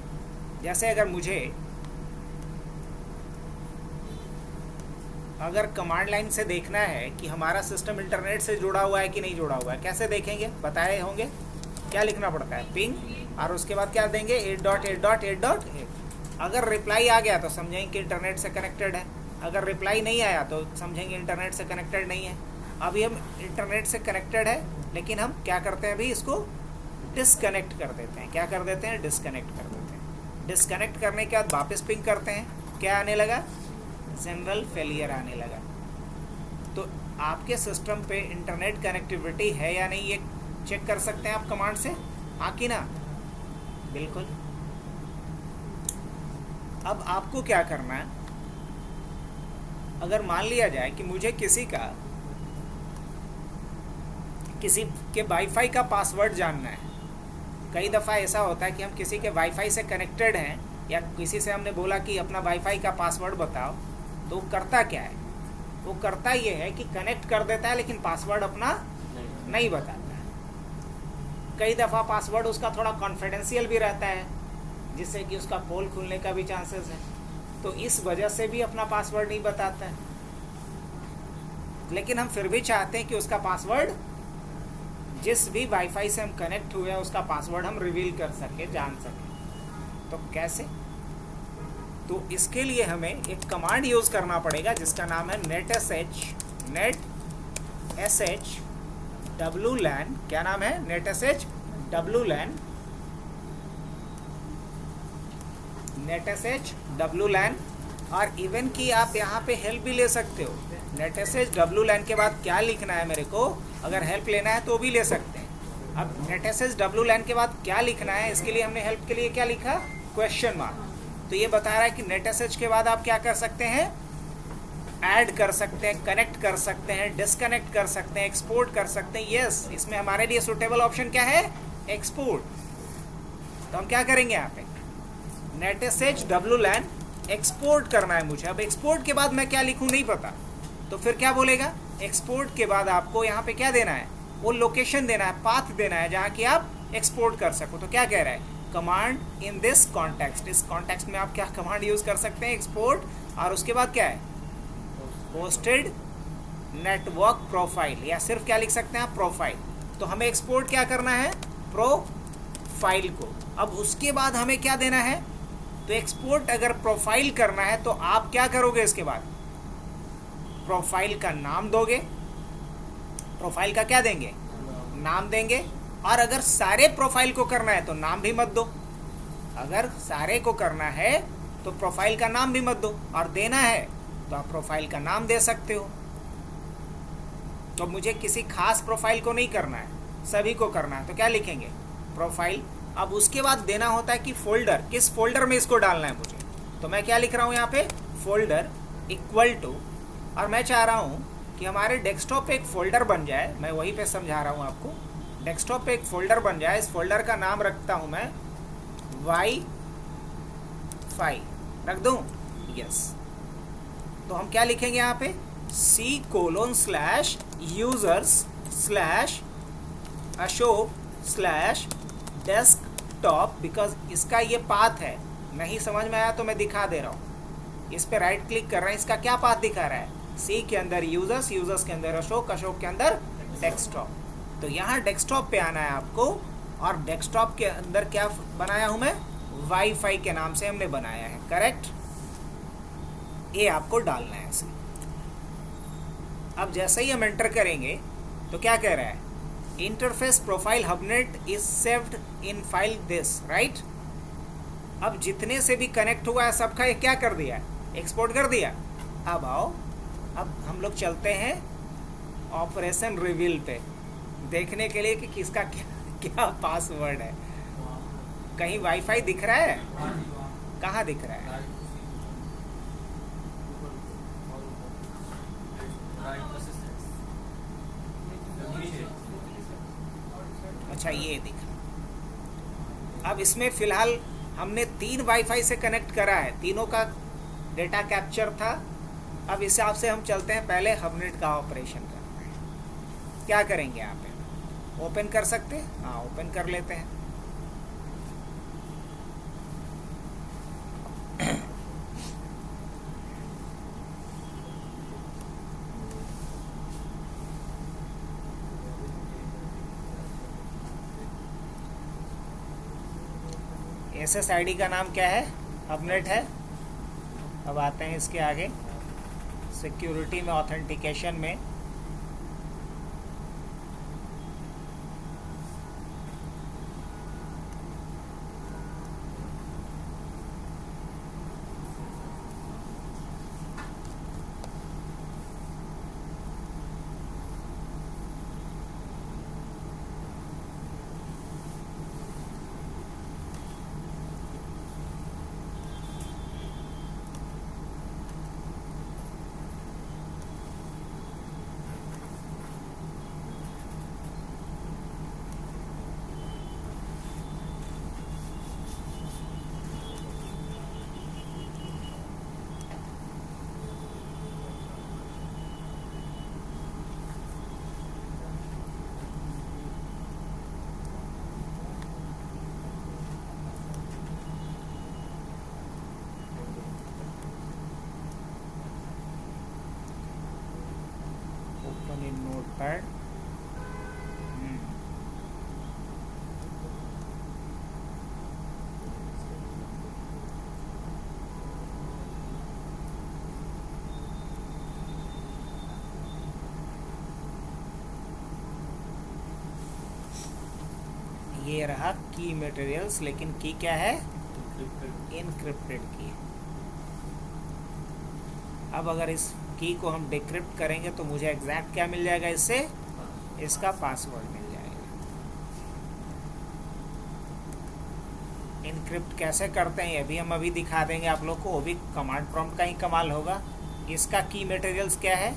जैसे अगर मुझे अगर कमांड लाइन से देखना है कि हमारा सिस्टम इंटरनेट से जुड़ा हुआ है कि नहीं जुड़ा हुआ है, कैसे देखेंगे, बताए होंगे। क्या लिखना पड़ता है, पिंग, और उसके बाद क्या देंगे, 8.8.8.8। अगर रिप्लाई आ गया तो समझेंगे कि इंटरनेट से कनेक्टेड है, अगर रिप्लाई नहीं आया तो समझेंगे इंटरनेट से कनेक्टेड नहीं है। अभी हम इंटरनेट से कनेक्टेड है, लेकिन हम क्या करते हैं, अभी इसको डिसकनेक्ट कर देते हैं। क्या कर देते हैं, डिसकनेक्ट कर देते हैं। डिसकनेक्ट करने के बाद वापस पिंग करते हैं, क्या आने लगा, जनरल फेलियर आने लगा। तो आपके सिस्टम पे इंटरनेट कनेक्टिविटी है या नहीं, ये चेक कर सकते हैं आप कमांड से, हाँ कि ना, बिल्कुल। अब आपको क्या करना है, अगर मान लिया जाए कि मुझे किसी के वाईफाई का पासवर्ड जानना है। कई दफ़ा ऐसा होता है कि हम किसी के वाईफाई से कनेक्टेड हैं, या किसी से हमने बोला कि अपना वाईफाई का पासवर्ड बताओ, तो वो करता क्या है, वो करता ये है कि कनेक्ट कर देता है लेकिन पासवर्ड अपना नहीं बताता है। कई दफ़ा पासवर्ड उसका थोड़ा कॉन्फिडेंशियल भी रहता है, जिससे कि उसका पोल खुलने का भी चांसेस है, तो इस वजह से भी अपना पासवर्ड नहीं बताता है। लेकिन हम फिर भी चाहते हैं कि उसका पासवर्ड, जिस भी वाईफाई से हम कनेक्ट हुए हैं उसका पासवर्ड हम रिवील कर सके, जान सके। तो कैसे, तो इसके लिए हमें एक कमांड यूज़ करना पड़ेगा जिसका नाम है netsh wlan। क्या नाम है, netsh wlan। और इवन की आप यहाँ पे हेल्प भी ले सकते हो। netsh wlan के बाद क्या लिखना है मेरे को, अगर हेल्प लेना है तो भी ले सकते हैं। अब netsh wlan के बाद क्या लिखना है, इसके लिए हमने हेल्प के लिए क्या लिखा, क्वेश्चन मार्क। तो ये बता रहा है कि netsh के बाद आप क्या कर सकते हैं, ऐड कर सकते हैं, कनेक्ट कर सकते हैं, डिसकनेक्ट कर सकते हैं, एक्सपोर्ट कर सकते हैं। यस, इसमें हमारे लिए सुटेबल ऑप्शन क्या है, एक्सपोर्ट। तो हम क्या करेंगे यहाँ पे, netsh wlan एक्सपोर्ट करना है मुझे। अब एक्सपोर्ट के बाद मैं क्या लिखूँ नहीं पता, तो फिर क्या बोलेगा, एक्सपोर्ट के बाद आपको यहाँ पे क्या देना है, वो लोकेशन देना है, पाथ देना है जहाँ कि आप एक्सपोर्ट कर सको। तो क्या कह रहा है, कमांड इन दिस कॉन्टेक्स्ट, इस कॉन्टेक्स्ट में आप क्या कमांड यूज़ कर सकते हैं, एक्सपोर्ट और उसके बाद क्या है, होस्टेड नेटवर्क प्रोफाइल, या सिर्फ क्या लिख सकते हैं आप, प्रोफाइल। तो हमें एक्सपोर्ट क्या करना है, प्रोफाइल को। अब उसके बाद हमें क्या देना है, तो एक्सपोर्ट अगर प्रोफाइल करना है तो आप क्या करोगे, इसके बाद प्रोफाइल का नाम दोगे, प्रोफाइल का क्या देंगे, नाम देंगे। और अगर सारे प्रोफाइल को करना है तो नाम भी मत दो, अगर सारे को करना है तो प्रोफाइल का नाम भी मत दो, और देना है तो आप प्रोफाइल का नाम दे सकते हो। तो मुझे किसी खास प्रोफाइल को नहीं करना है, सभी को करना है, तो क्या लिखेंगे, प्रोफाइल। अब उसके बाद देना होता है कि फोल्डर, किस फोल्डर में इसको डालना है मुझे, तो मैं क्या लिख रहा हूँ यहाँ पे, फोल्डर इक्वल टू, और मैं चाह रहा हूँ कि हमारे डेस्कटॉप पे एक फोल्डर बन जाए, मैं वहीं पे समझा रहा हूँ आपको, डेस्कटॉप पे एक फोल्डर बन जाए। इस फोल्डर का नाम रखता हूँ मैं वाईफाई, रख दूँ, यस। तो हम क्या लिखेंगे यहाँ पे, c:/users/ashok/desktop, बिकॉज इसका ये पाथ है, नहीं समझ में आया तो मैं दिखा दे रहा हूँ। इस पे राइट क्लिक कर रहे हैं, इसका क्या पाथ दिखा रहा है, सी के अंदर यूजर्स, यूजर्स के अंदर अशोक, अशोक के अंदर डेस्कटॉप। तो यहाँ डेस्कटॉप पे आना है आपको, और डेस्कटॉप के अंदर क्या बनाया हूँ मैं, वाईफाई के नाम से हमने बनाया है, करेक्ट। ये आपको डालना है ऐसे। अब जैसे ही हम एंटर करेंगे तो क्या कह रहा है, interface profile hubnet is saved in file this, right. अब जितने से भी कनेक्ट हुआ है सबका ये क्या कर दिया, एक्सपोर्ट कर दिया। अब आओ, अब हम लोग चलते हैं ऑपरेशन रिवील पे, देखने के लिए कि किसका क्या, क्या पासवर्ड है। कहीं वाईफाई दिख रहा है, कहाँ दिख रहा है, अच्छा ये दिखा। अब इसमें फिलहाल हमने 3 वाईफाई से कनेक्ट करा है, तीनों का डेटा कैप्चर था। अब इस हिसाब से हम चलते हैं, पहले हबनेट का ऑपरेशन करना है। क्या करेंगे यहाँ पे, ओपन कर सकते हैं, हाँ ओपन कर लेते हैं। SSID का नाम क्या है, हबनेट है। अब आते हैं इसके आगे, सिक्योरिटी में, ऑथेंटिकेशन में, ओपन इन नोटपैड। ये रहा की मटेरियल्स, लेकिन की क्या है, इनक्रिप्टेड की। अब अगर इस की को हम डिक्रिप्ट करेंगे तो मुझे एग्जैक्ट क्या मिल जाएगा, इससे इसका पासवर्ड मिल जाएगा। इनक्रिप्ट कैसे करते हैं ये भी हम अभी दिखा देंगे आप लोग को, वो भी कमांड प्रॉम्प्ट का ही कमाल होगा। इसका की मटेरियल्स क्या है,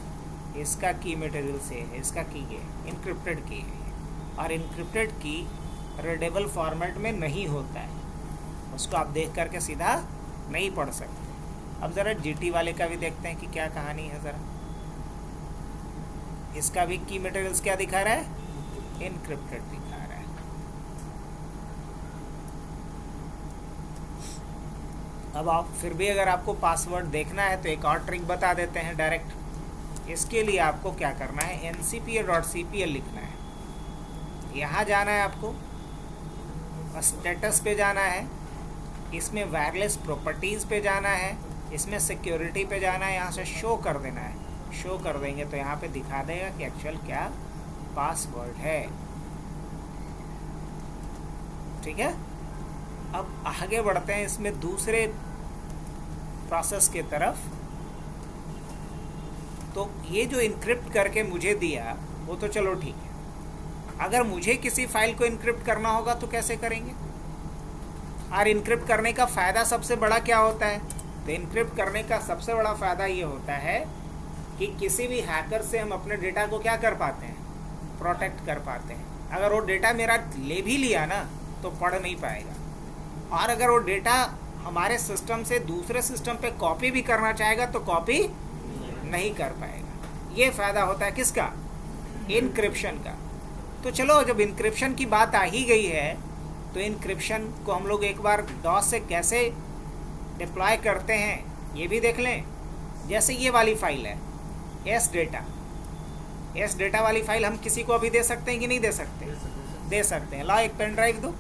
इसका की मटेरियल्स ये है, इसका की है इनक्रिप्टेड की है, और इनक्रिप्टेड की रीडेबल फॉर्मेट में नहीं होता है, उसको आप देख करके सीधा नहीं पढ़ सकते। अब ज़रा जीटी वाले का भी देखते हैं कि क्या कहानी है ज़रा। इसका भी की मटेरियल्स क्या दिखा रहा है, इनक्रिप्टेड दिखा रहा है। अब आप फिर भी अगर आपको पासवर्ड देखना है तो एक और ट्रिक बता देते हैं डायरेक्ट। इसके लिए आपको क्या करना है, ncpa.cpl लिखना है, यहाँ जाना है आपको, स्टेटस पे जाना है, इसमें वायरलेस प्रॉपर्टीज़ पे जाना है, इसमें सिक्योरिटी पे जाना है, यहाँ से शो कर देना है। शो कर देंगे तो यहाँ पे दिखा देगा कि एक्चुअल क्या पासवर्ड है। ठीक है, अब आगे बढ़ते हैं इसमें दूसरे प्रोसेस की तरफ। तो ये जो इनक्रिप्ट करके मुझे दिया वो तो चलो ठीक है, अगर मुझे किसी फाइल को इनक्रिप्ट करना होगा तो कैसे करेंगे? और इनक्रिप्ट करने का फ़ायदा सबसे बड़ा क्या होता है? तो इनक्रिप्ट करने का सबसे बड़ा फ़ायदा ये होता है कि किसी भी हैकर से हम अपने डेटा को क्या कर पाते हैं, प्रोटेक्ट कर पाते हैं। अगर वो डेटा मेरा ले भी लिया ना तो पढ़ नहीं पाएगा, और अगर वो डेटा हमारे सिस्टम से दूसरे सिस्टम पे कॉपी भी करना चाहेगा तो कॉपी नहीं कर पाएगा। ये फ़ायदा होता है किसका? इनक्रिप्शन का। तो चलो, जब इनक्रिप्शन की बात आ ही गई है तो इनक्रिप्शन को हम लोग एक बार डॉस से कैसे डिप्लॉय करते हैं ये भी देख लें। जैसे ये वाली फाइल है एस डेटा वाली फाइल हम किसी को अभी दे सकते हैं कि नहीं दे सकते? दे सकते हैं। लाओ एक पेन ड्राइव दो।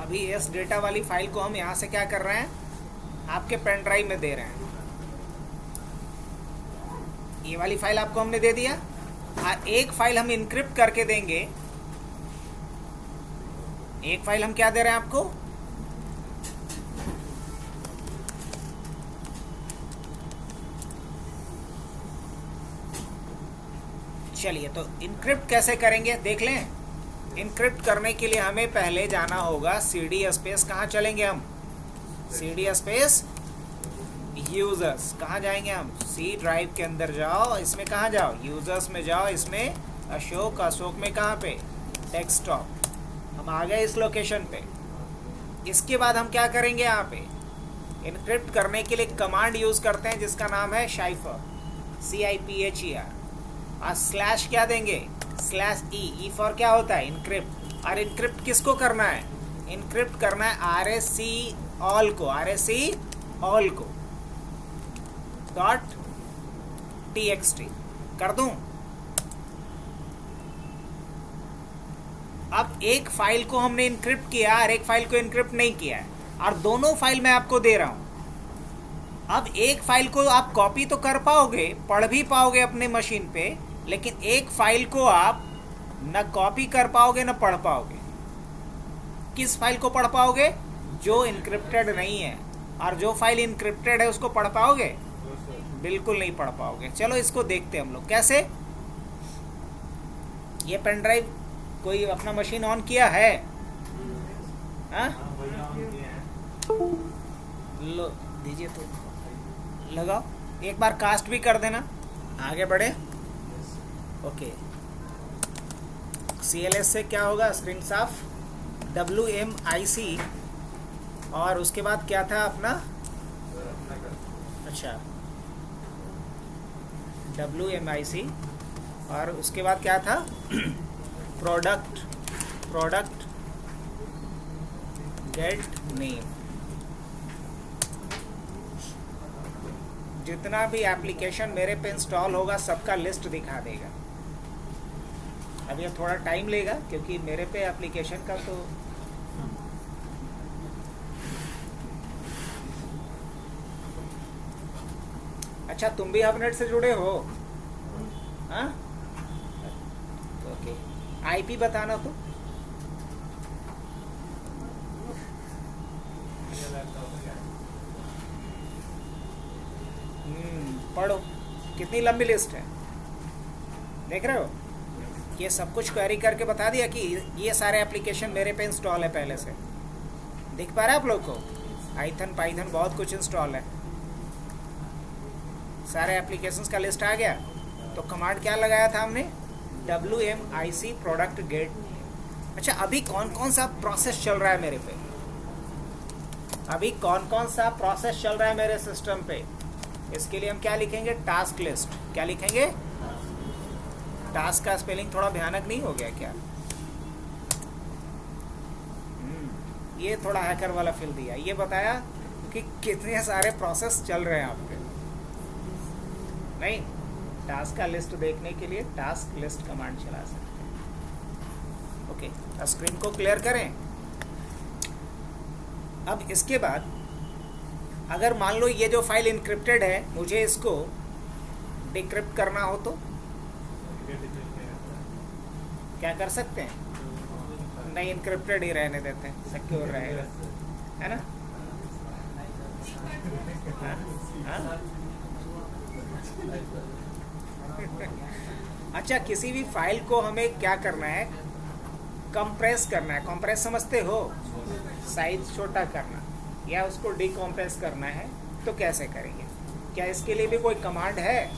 अभी इस डेटा वाली फाइल को हम यहाँ से क्या कर रहे हैं, आपके पेन ड्राइव में दे रहे हैं। ये वाली फाइल आपको हमने दे दिया, और एक फाइल हम इनक्रिप्ट करके देंगे। एक फाइल हम क्या दे रहे हैं आपको, चलिए तो इनक्रिप्ट कैसे करेंगे देख लें। इनक्रिप्ट करने के लिए हमें पहले जाना होगा CD स्पेस, कहाँ चलेंगे हम, CD स्पेस यूजर्स। कहाँ जाएंगे हम, C ड्राइव के अंदर जाओ, इसमें कहाँ जाओ, यूजर्स में जाओ, इसमें अशोक में कहाँ पे, डेस्कटॉप। हम आ गए इस लोकेशन पे। इसके बाद हम क्या करेंगे, यहाँ पे इनक्रिप्ट करने के लिए कमांड यूज़ करते हैं जिसका नाम है शाइफर, CIPHER, और स्लैश क्या देंगे, /E फॉर क्या होता है, इनक्रिप्ट। और इनक्रिप्ट किसको करना है, इनक्रिप्ट करना है RAC ऑल को .txt कर दूं। अब एक फाइल को हमने इनक्रिप्ट किया और एक फाइल को इनक्रिप्ट नहीं किया है, और दोनों फाइल मैं आपको दे रहा हूं। अब एक फाइल को आप कॉपी तो कर पाओगे, पढ़ भी पाओगे अपने मशीन पे, लेकिन एक फाइल को आप न कॉपी कर पाओगे न पढ़ पाओगे। किस फाइल को पढ़ पाओगे, जो इनक्रिप्टेड नहीं है, और जो फाइल इनक्रिप्टेड है उसको पढ़ पाओगे, बिल्कुल नहीं पढ़ पाओगे। चलो इसको देखते हैं हम लोग कैसे। ये पेन ड्राइव कोई अपना मशीन ऑन किया है? लो दीजिए तो लगाओ, एक बार कास्ट भी कर देना, आगे बढ़े। ओके, CLS से क्या होगा, स्क्रीन साफ, WMIC, और उसके बाद क्या था अपना, अच्छा WMIC, और उसके बाद क्या था प्रोडक्ट गेट नेम। जितना भी एप्लीकेशन मेरे पे इंस्टॉल होगा सबका लिस्ट दिखा देगा। अब ये थोड़ा टाइम लेगा क्योंकि मेरे पे एप्लीकेशन का तो अच्छा, तुम भी हबनेट से जुड़े हो? हाँ, ओके, IP बताना तो। पढ़ो, कितनी लंबी लिस्ट है, देख रहे हो? ये सब कुछ क्वेरी करके बता दिया कि ये सारे एप्लीकेशन मेरे पे इंस्टॉल है पहले से। दिख पा रहा है आप लोग को? पाइथन बहुत कुछ इंस्टॉल है, सारे एप्लीकेशंस का लिस्ट आ गया। तो कमांड क्या लगाया था हमने, WMIC प्रोडक्ट गेट। अच्छा, अभी कौन कौन सा प्रोसेस चल रहा है मेरे पे, अभी कौन कौन सा प्रोसेस चल रहा है मेरे सिस्टम पे, इसके लिए हम क्या लिखेंगे, टास्क लिस्ट। क्या लिखेंगे, टास्क का स्पेलिंग थोड़ा भयानक नहीं हो गया क्या? ये थोड़ा हैकर वाला फील दिया, ये बताया कि कितने सारे प्रोसेस चल रहे हैं आपके। नहीं, टास्क का लिस्ट देखने के लिए टास्क लिस्ट कमांड चला सकते हैं। ओके, स्क्रीन को क्लियर करें। अब इसके बाद अगर मान लो ये जो फाइल इनक्रिप्टेड है, मुझे इसको डिक्रिप्ट करना हो तो क्या कर सकते हैं? नहीं, इनक्रिप्टेड ही रहने देते हैं, सिक्योर रहेगा, है ना? हाँ? अच्छा, किसी भी फाइल को हमें क्या करना है, कंप्रेस करना है। कंप्रेस समझते हो, साइज छोटा करना, या उसको डिकम्प्रेस करना है, तो कैसे करेंगे? क्या इसके लिए भी कोई कमांड है?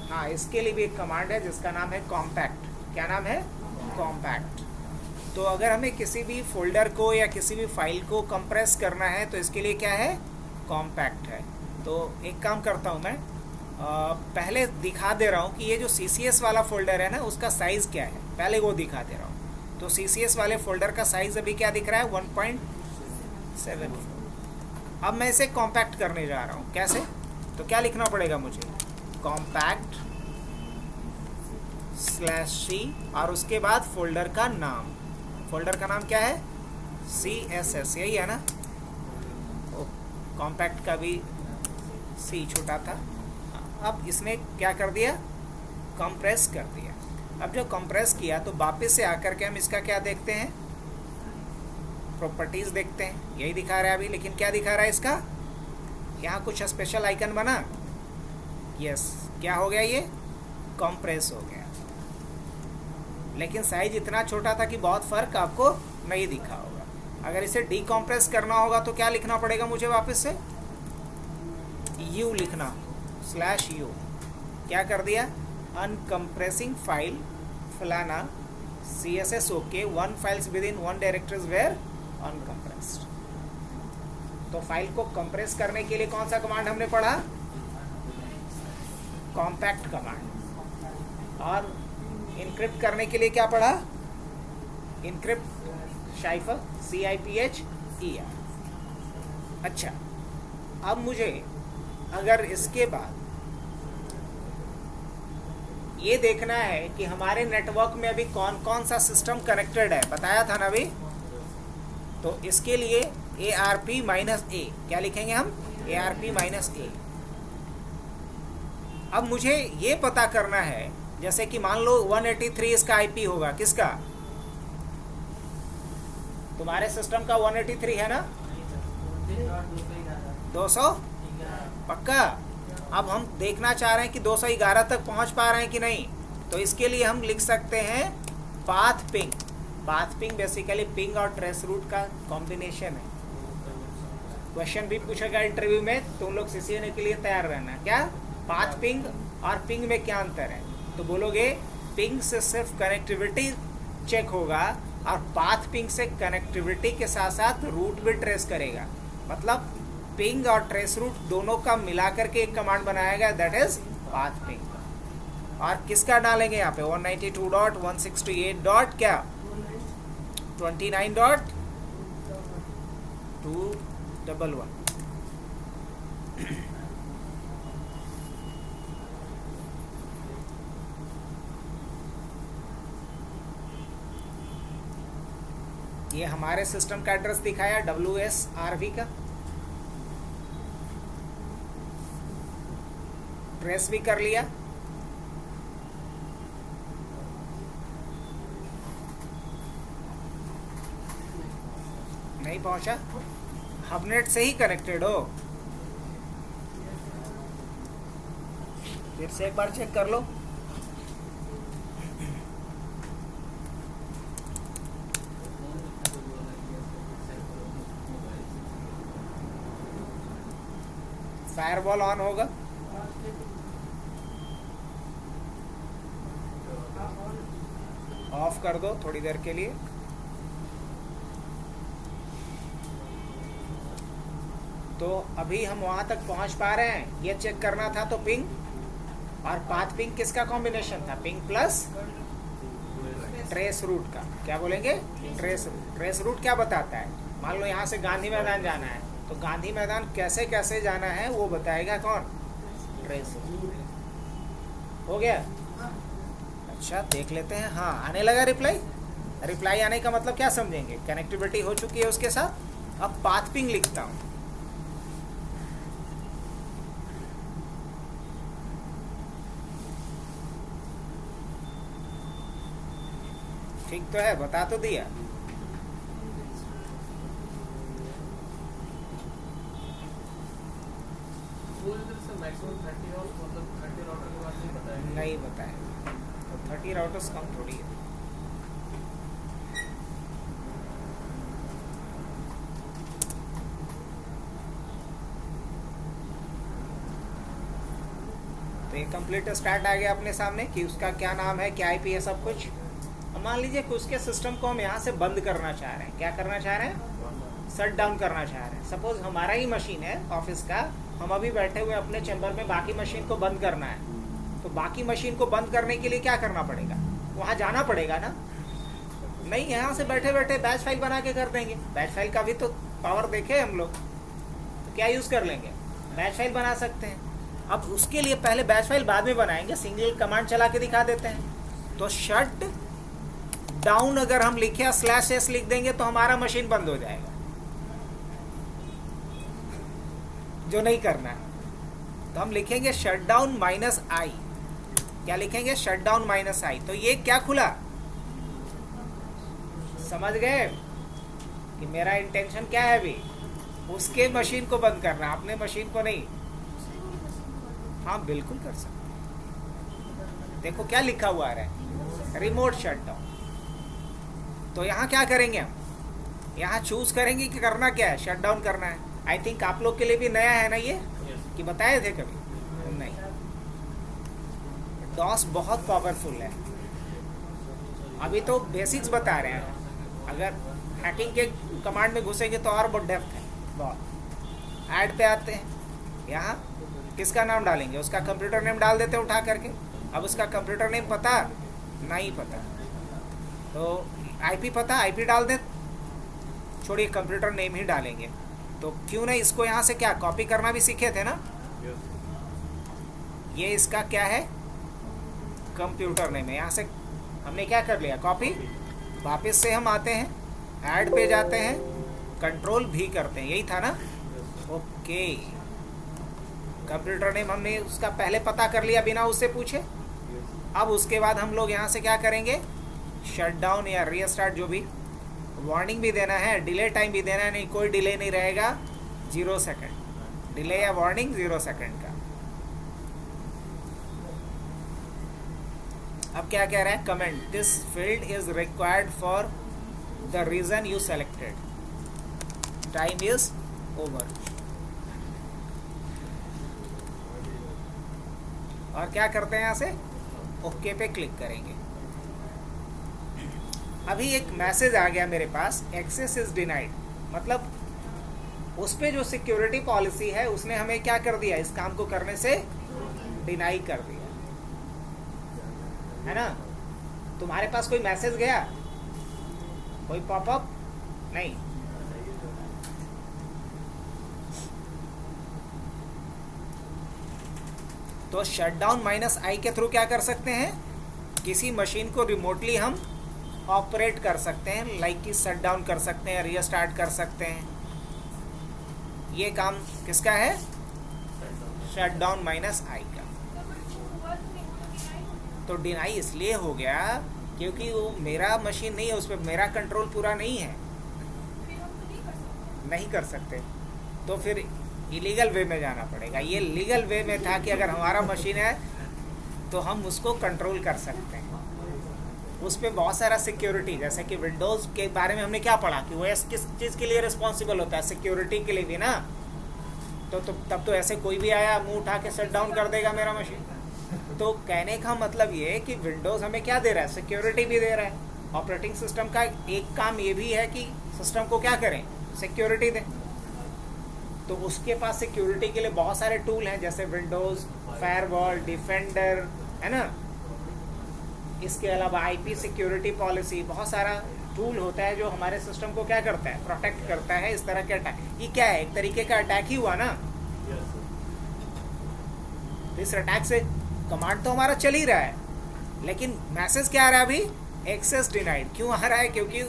हाँ, इसके लिए भी एक कमांड है जिसका नाम है कॉम्पैक्ट। क्या नाम है? कॉम्पैक्ट। तो अगर हमें किसी भी फोल्डर को या किसी भी फाइल को कंप्रेस करना है तो इसके लिए क्या है, कॉम्पैक्ट है। तो एक काम करता हूँ मैं, पहले दिखा दे रहा हूँ कि ये जो CCS वाला फोल्डर है ना, उसका साइज़ क्या है, पहले वो दिखा दे रहा हूँ। तो CCS वाले फोल्डर का साइज़ अभी क्या दिख रहा है, 1.7। अब मैं इसे कॉम्पैक्ट करने जा रहा हूँ। कैसे? तो क्या लिखना पड़ेगा मुझे, कॉम्पैक्ट /C और उसके बाद फोल्डर का नाम। फोल्डर का नाम क्या है, CSS, यही है ना? कॉम्पैक्ट का भी C छोटा था। अब इसने क्या कर दिया, कंप्रेस कर दिया। अब जो कंप्रेस किया तो वापस से आकर के हम इसका क्या देखते हैं, प्रॉपर्टीज देखते हैं। यही दिखा रहा है अभी, लेकिन क्या दिखा रहा है इसका, यहाँ कुछ स्पेशल आइकन बना। यस, क्या हो गया, ये कंप्रेस हो गया, लेकिन साइज इतना छोटा था कि बहुत फर्क आपको नहीं दिखा होगा। अगर इसे डीकम्प्रेस करना होगा तो क्या लिखना पड़ेगा मुझे, वापस से U लिखना, /U। क्या कर दिया, अनकम्प्रेसिंग फाइल फलाना CSS okay 1 files within 1 directories were uncompressed. तो फाइल को कंप्रेस करने के लिए कौन सा कमांड हमने पढ़ा, कॉम्पैक्ट कमांड। और इनक्रिप्ट करने के लिए क्या पढ़ा, इनक्रिप्ट साइफर, CIPHER। अच्छा, अब मुझे अगर इसके बाद ये देखना है कि हमारे नेटवर्क में अभी कौन कौन सा सिस्टम कनेक्टेड है, बताया था ना अभी, तो इसके लिए ARP-A, क्या लिखेंगे हम, ARP-A। अब मुझे ये पता करना है, जैसे कि मान लो 183 इसका IP होगा, किसका, तुम्हारे सिस्टम का 183 है ना, 200 पक्का। अब हम देखना चाह रहे हैं कि 211 तक पहुंच पा रहे हैं कि नहीं, तो इसके लिए हम लिख सकते हैं path ping. Path ping basically ping और ट्रेस रूट का कॉम्बिनेशन है। क्वेश्चन भी पूछेगा इंटरव्यू में, तुम लोग CC होने के लिए तैयार रहना। क्या पाथ पिंग और पिंग में क्या अंतर है, तो बोलोगे पिंग से सिर्फ कनेक्टिविटी चेक होगा और पाथ पिंग से कनेक्टिविटी के साथ साथ रूट भी ट्रेस करेगा। मतलब पिंग और ट्रेस रूट दोनों का मिलाकर के एक कमांड बनाया गया, दैट इज पाथ पिंग। और किसका डालेंगे यहाँ पे, 192.168. क्या 29.211। ये हमारे सिस्टम का एड्रेस दिखाया WSRV का, ट्रेस भी कर लिया। नहीं पहुंचा, हबनेट से ही कनेक्टेड हो, फिर से एक बार चेक कर लो। फायरवॉल ऑन होगा, ऑफ कर दो थोड़ी देर के लिए। तो अभी हम वहां तक पहुंच पा रहे हैं, ये चेक करना था। तो पिंग और पाथ पिंग किसका कॉम्बिनेशन था? पिंग प्लस ट्रेस रूट का। क्या बोलेंगे? Trace root. ट्रेस रूट क्या बताता है? मान लो यहाँ से गांधी मैदान जाना है, तो गांधी मैदान कैसे कैसे जाना है वो बताएगा कौन? Trace route. हो गया? अच्छा, देख लेते हैं। हाँ, आने लगा रिप्लाई। रिप्लाई आने का मतलब क्या समझेंगे? कनेक्टिविटी हो चुकी है उसके साथ। अब पाथ पिंग लिखता हूँ। ठीक तो है? बता तो दिया। नहीं बताया तो 30 राउटर्स कम थोड़ी है। तो ये कंप्लीट स्टार्ट आ गया अपने सामने कि उसका क्या नाम है, क्या आईपी है, सब कुछ। अब मान लीजिए कि उसके सिस्टम को हम यहाँ से बंद करना चाह रहे हैं। क्या करना चाह रहे हैं? शट डाउन करना चाह रहे हैं। सपोज हमारा ही मशीन है ऑफिस का, हम अभी बैठे हुए अपने चैम्बर में, बाकी मशीन को बंद करना है। तो बाकी मशीन को बंद करने के लिए क्या करना पड़ेगा? वहाँ जाना पड़ेगा ना? नहीं, यहाँ से बैठे बैठे बैच फाइल बना के कर देंगे। बैच फाइल का भी तो पावर देखे हम लोग। तो क्या यूज़ कर लेंगे? बैच फाइल बना सकते हैं। अब उसके लिए पहले बैच फाइल बाद में बनाएंगे, सिंगल कमांड चला के दिखा देते हैं। तो शट डाउन अगर हम लिखे /s लिख देंगे तो हमारा मशीन बंद हो जाएगा, जो नहीं करना है। तो हम लिखेंगे शटडाउन -i। क्या लिखेंगे? Shutdown -i। तो ये क्या खुला? समझ गए कि मेरा इंटेंशन क्या है? अभी उसके मशीन को बंद करना, अपने मशीन को नहीं। हाँ, बिल्कुल कर सकते। देखो क्या लिखा हुआ है, रिमोट शटडाउन। तो यहाँ क्या करेंगे हम? यहाँ चूज करेंगे कि करना क्या है, शट डाउन करना है। आई थिंक आप लोग के लिए भी नया है ना ये, कि बताए थे कभी? नहीं। डॉस बहुत पावरफुल है। अभी तो बेसिक्स बता रहे हैं, अगर हैकिंग के कमांड में घुसेंगे तो और बहुत डेप्थ है बहुत। ऐड पे आते हैं, यहाँ किसका नाम डालेंगे? उसका कंप्यूटर नेम डाल देते हैं उठा करके। अब उसका कंप्यूटर नेम पता नहीं पता, तो आईपी पता, आईपी डाल दें। छोड़िए, कंप्यूटर नेम ही डालेंगे। तो क्यों नहीं इसको यहाँ से क्या कॉपी करना भी सीखे थे ना? ये इसका क्या है? कंप्यूटर नेम है। यहाँ से हमने क्या कर लिया? कॉपी। वापस से हम आते हैं, ऐड पे जाते हैं, कंट्रोल भी करते हैं। यही था ना? ओके। कंप्यूटर नेम हमने उसका पहले पता कर लिया बिना उससे पूछे। अब उसके बाद हम लोग यहाँ से क्या करेंगे? शटडाउन या रीस्टार्ट, जो भी। वार्निंग भी देना है, डिले टाइम भी देना है। नहीं, कोई डिले नहीं रहेगा, 0 सेकेंड डिले या वार्निंग 0 सेकेंड का। अब क्या कह रहा है? Comment this field is required for the reason you selected, time is over. और क्या करते हैं? यहाँ से ओके पे क्लिक करेंगे। अभी एक मैसेज आ गया मेरे पास, एक्सेस इज डिनाइड। मतलब उस पे जो सिक्योरिटी पॉलिसी है उसने हमें क्या कर दिया? इस काम को करने से डिनाई कर दिया, है ना? तुम्हारे पास कोई मैसेज गया? कोई पॉपअप? नहीं। तो शटडाउन -i के थ्रू क्या कर सकते हैं? किसी मशीन को रिमोटली हम ऑपरेट कर सकते हैं, लाइक कि शट डाउन कर सकते हैं, रीस्टार्ट कर सकते हैं। ये काम किसका है? शटडाउन -i का। तो डिनाई इसलिए हो गया क्योंकि वो मेरा मशीन नहीं है, उस पर मेरा कंट्रोल पूरा नहीं है। नहीं कर सकते, तो फिर इलीगल वे में जाना पड़ेगा। ये लीगल वे में था कि अगर हमारा मशीन है तो हम उसको कंट्रोल कर सकते हैं। उस पर बहुत सारा सिक्योरिटी, जैसे कि विंडोज़ के बारे में हमने क्या पढ़ा कि वो किस चीज़ के लिए रिस्पॉन्सिबल होता है? सिक्योरिटी के लिए भी ना। तो तब तो ऐसे कोई भी आया मुंह उठा के शट डाउन कर देगा मेरा मशीन। तो कहने का मतलब ये है कि विंडोज़ हमें क्या दे रहा है, सिक्योरिटी भी दे रहा है। ऑपरेटिंग सिस्टम का एक काम ये भी है कि सिस्टम को क्या करें, सिक्योरिटी दें। तो उसके पास सिक्योरिटी के लिए बहुत सारे टूल हैं, जैसे विंडोज़ फायरवॉल, डिफेंडर, है ना। इसके अलावा आईपी सिक्योरिटी पॉलिसी, बहुत सारा टूल होता है जो हमारे सिस्टम को क्या करता है, प्रोटेक्ट करता है इस तरह के अटैक। ये क्या है, एक तरीके का अटैक ही हुआ ना। इस अटैक से कमांड तो हमारा चल ही रहा है, लेकिन मैसेज क्या आ रहा है अभी, एक्सेस डिनाइड। क्यों आ रहा है, क्योंकि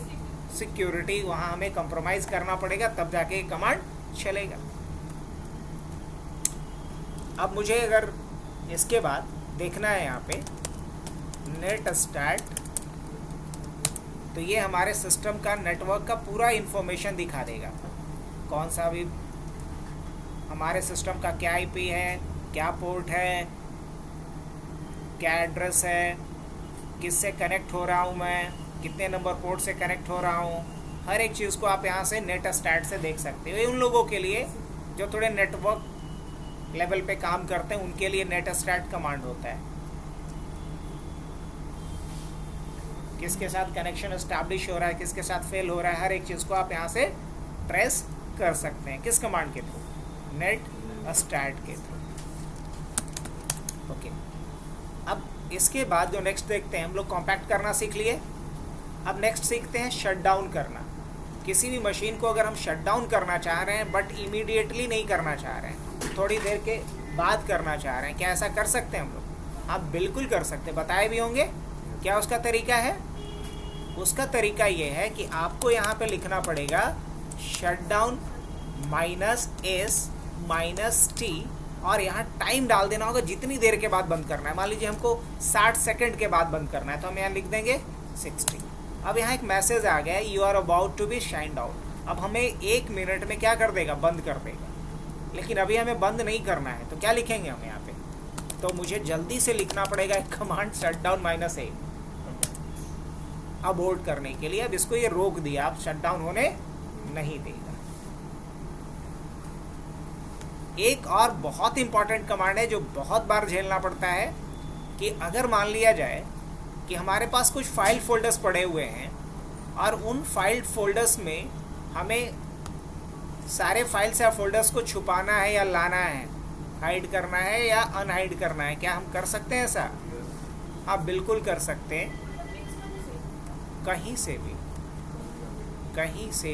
सिक्योरिटी वहां हमें कंप्रोमाइज करना पड़ेगा, तब जाके कमांड चलेगा। अब मुझे अगर इसके बाद देखना है यहाँ पे नेट स्टार्ट, तो ये हमारे सिस्टम का, नेटवर्क का पूरा इंफॉर्मेशन दिखा देगा। कौन सा भी हमारे सिस्टम का क्या आईपी है, क्या पोर्ट है, क्या एड्रेस है, किससे कनेक्ट हो रहा हूँ मैं, कितने नंबर पोर्ट से कनेक्ट हो रहा हूँ, हर एक चीज़ को आप यहाँ से नेट स्टार्ट से देख सकते हो। ये उन लोगों के लिए जो थोड़े नेटवर्क लेवल पे काम करते हैं, उनके लिए नेट स्टार्ट कमांड होता है। किसके साथ कनेक्शन एस्टैब्लिश हो रहा है, किसके साथ फेल हो रहा है, हर एक चीज़ को आप यहाँ से ट्रेस कर सकते हैं। किस कमांड के थ्रू, नेट स्टार्ट के थ्रू। ओके, अब इसके बाद जो नेक्स्ट देखते हैं, हम लोग कॉम्पैक्ट करना सीख लिए। अब नेक्स्ट सीखते हैं शट डाउन करना। किसी भी मशीन को अगर हम शट डाउन करना चाह रहे हैं बट इमीडिएटली नहीं करना चाह रहे हैं, थोड़ी देर के बाद करना चाह रहे हैं, क्या ऐसा कर सकते हैं हम लोग? आप बिल्कुल कर सकते हैं, बताए भी होंगे। क्या उसका तरीका है? उसका तरीका ये है कि आपको यहाँ पे लिखना पड़ेगा शट डाउन -s-t और यहाँ टाइम डाल देना होगा, जितनी देर के बाद बंद करना है। मान लीजिए हमको 60 सेकंड के बाद बंद करना है, तो हम यहाँ लिख देंगे 60। अब यहाँ एक मैसेज आ गया, you are about to be signed out. अब हमें 1 मिनट में क्या कर देगा, बंद कर देगा। लेकिन अभी हमें बंद नहीं करना है, तो क्या लिखेंगे हम यहाँ पे? तो मुझे जल्दी से लिखना पड़ेगा एक command shut down -a abort करने के लिए। अब इसको ये रोक दिया, अब शट डाउन होने नहीं देगा। एक और बहुत इंपॉर्टेंट कमांड है जो बहुत बार झेलना पड़ता है, कि अगर मान लिया जाए कि हमारे पास कुछ फाइल फोल्डर्स पड़े हुए हैं और उन फाइल फोल्डर्स में हमें सारे फाइल्स या फोल्डर्स को छुपाना है या लाना है, हाइड करना है या अनहाइड करना है, क्या हम कर सकते हैं ऐसा? आप बिल्कुल कर सकते हैं, कहीं से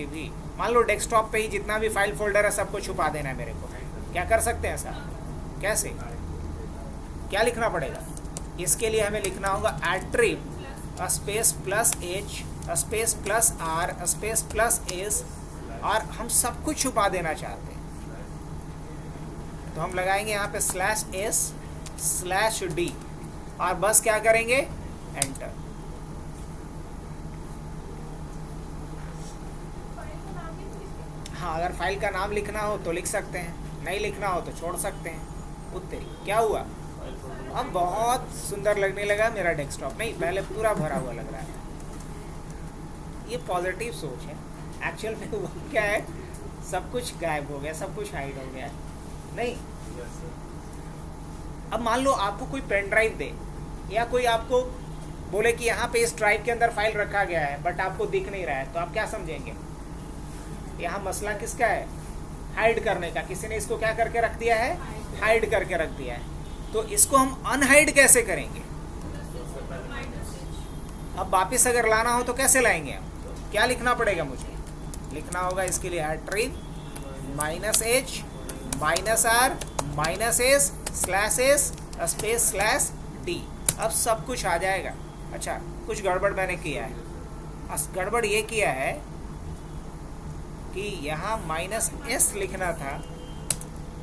भी। मान लो डेस्कटॉप पे ही जितना भी फाइल फोल्डर है सबको छुपा देना है मेरे को, क्या कर सकते हैं ऐसा? कैसे, क्या लिखना पड़ेगा? इसके लिए हमें लिखना होगा @ space +h space +r space +s, और हम सब कुछ छुपा देना चाहते हैं, तो हम लगाएंगे यहाँ पे /s/d और बस क्या करेंगे, एंटर। हाँ, अगर फाइल का नाम लिखना हो तो लिख सकते हैं, नहीं लिखना हो तो छोड़ सकते हैं। उत्तरी क्या हुआ? अब बहुत सुंदर लगने लगा मेरा डेस्कटॉप, नहीं पहले पूरा भरा हुआ लग रहा है। ये पॉजिटिव सोच है। एक्चुअल में वो क्या है, सब कुछ गायब हो गया, सब कुछ हाइड हो गया है, नहीं। अब मान लो आपको कोई पेन ड्राइव दे, या कोई आपको बोले कि यहाँ पे इस ड्राइव के अंदर फाइल रखा गया है बट आपको दिख नहीं रहा है, तो आप क्या समझेंगे? यहाँ मसला किसका है? हाइड करने का। किसी ने इसको क्या करके रख दिया है, हाइड करके रख दिया है। तो इसको हम अनहाइड कैसे करेंगे? अब वापिस अगर लाना हो तो कैसे लाएंगे हम? क्या लिखना पड़ेगा मुझे? लिखना होगा इसके लिए @h -r -s/s space /d। अब सब कुछ आ जाएगा। अच्छा, कुछ गड़बड़ मैंने किया है। गड़बड़ ये किया है कि यहाँ -s लिखना था,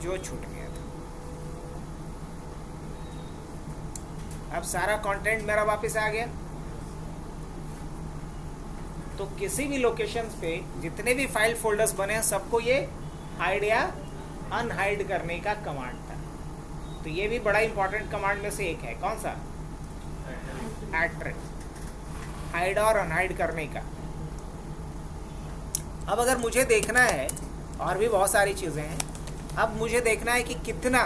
जो छूट गया था। अब सारा कंटेंट मेरा वापस आ गया। तो किसी भी लोकेशंस पे जितने भी फाइल फोल्डर्स बने हैं, सबको ये हाइड या अनहाइड करने का कमांड था। तो ये भी बड़ा इंपॉर्टेंट कमांड में से एक है। कौन सा? हाइड और अनहाइड करने का। अब अगर मुझे देखना है, और भी बहुत सारी चीज़ें हैं, अब मुझे देखना है कि कितना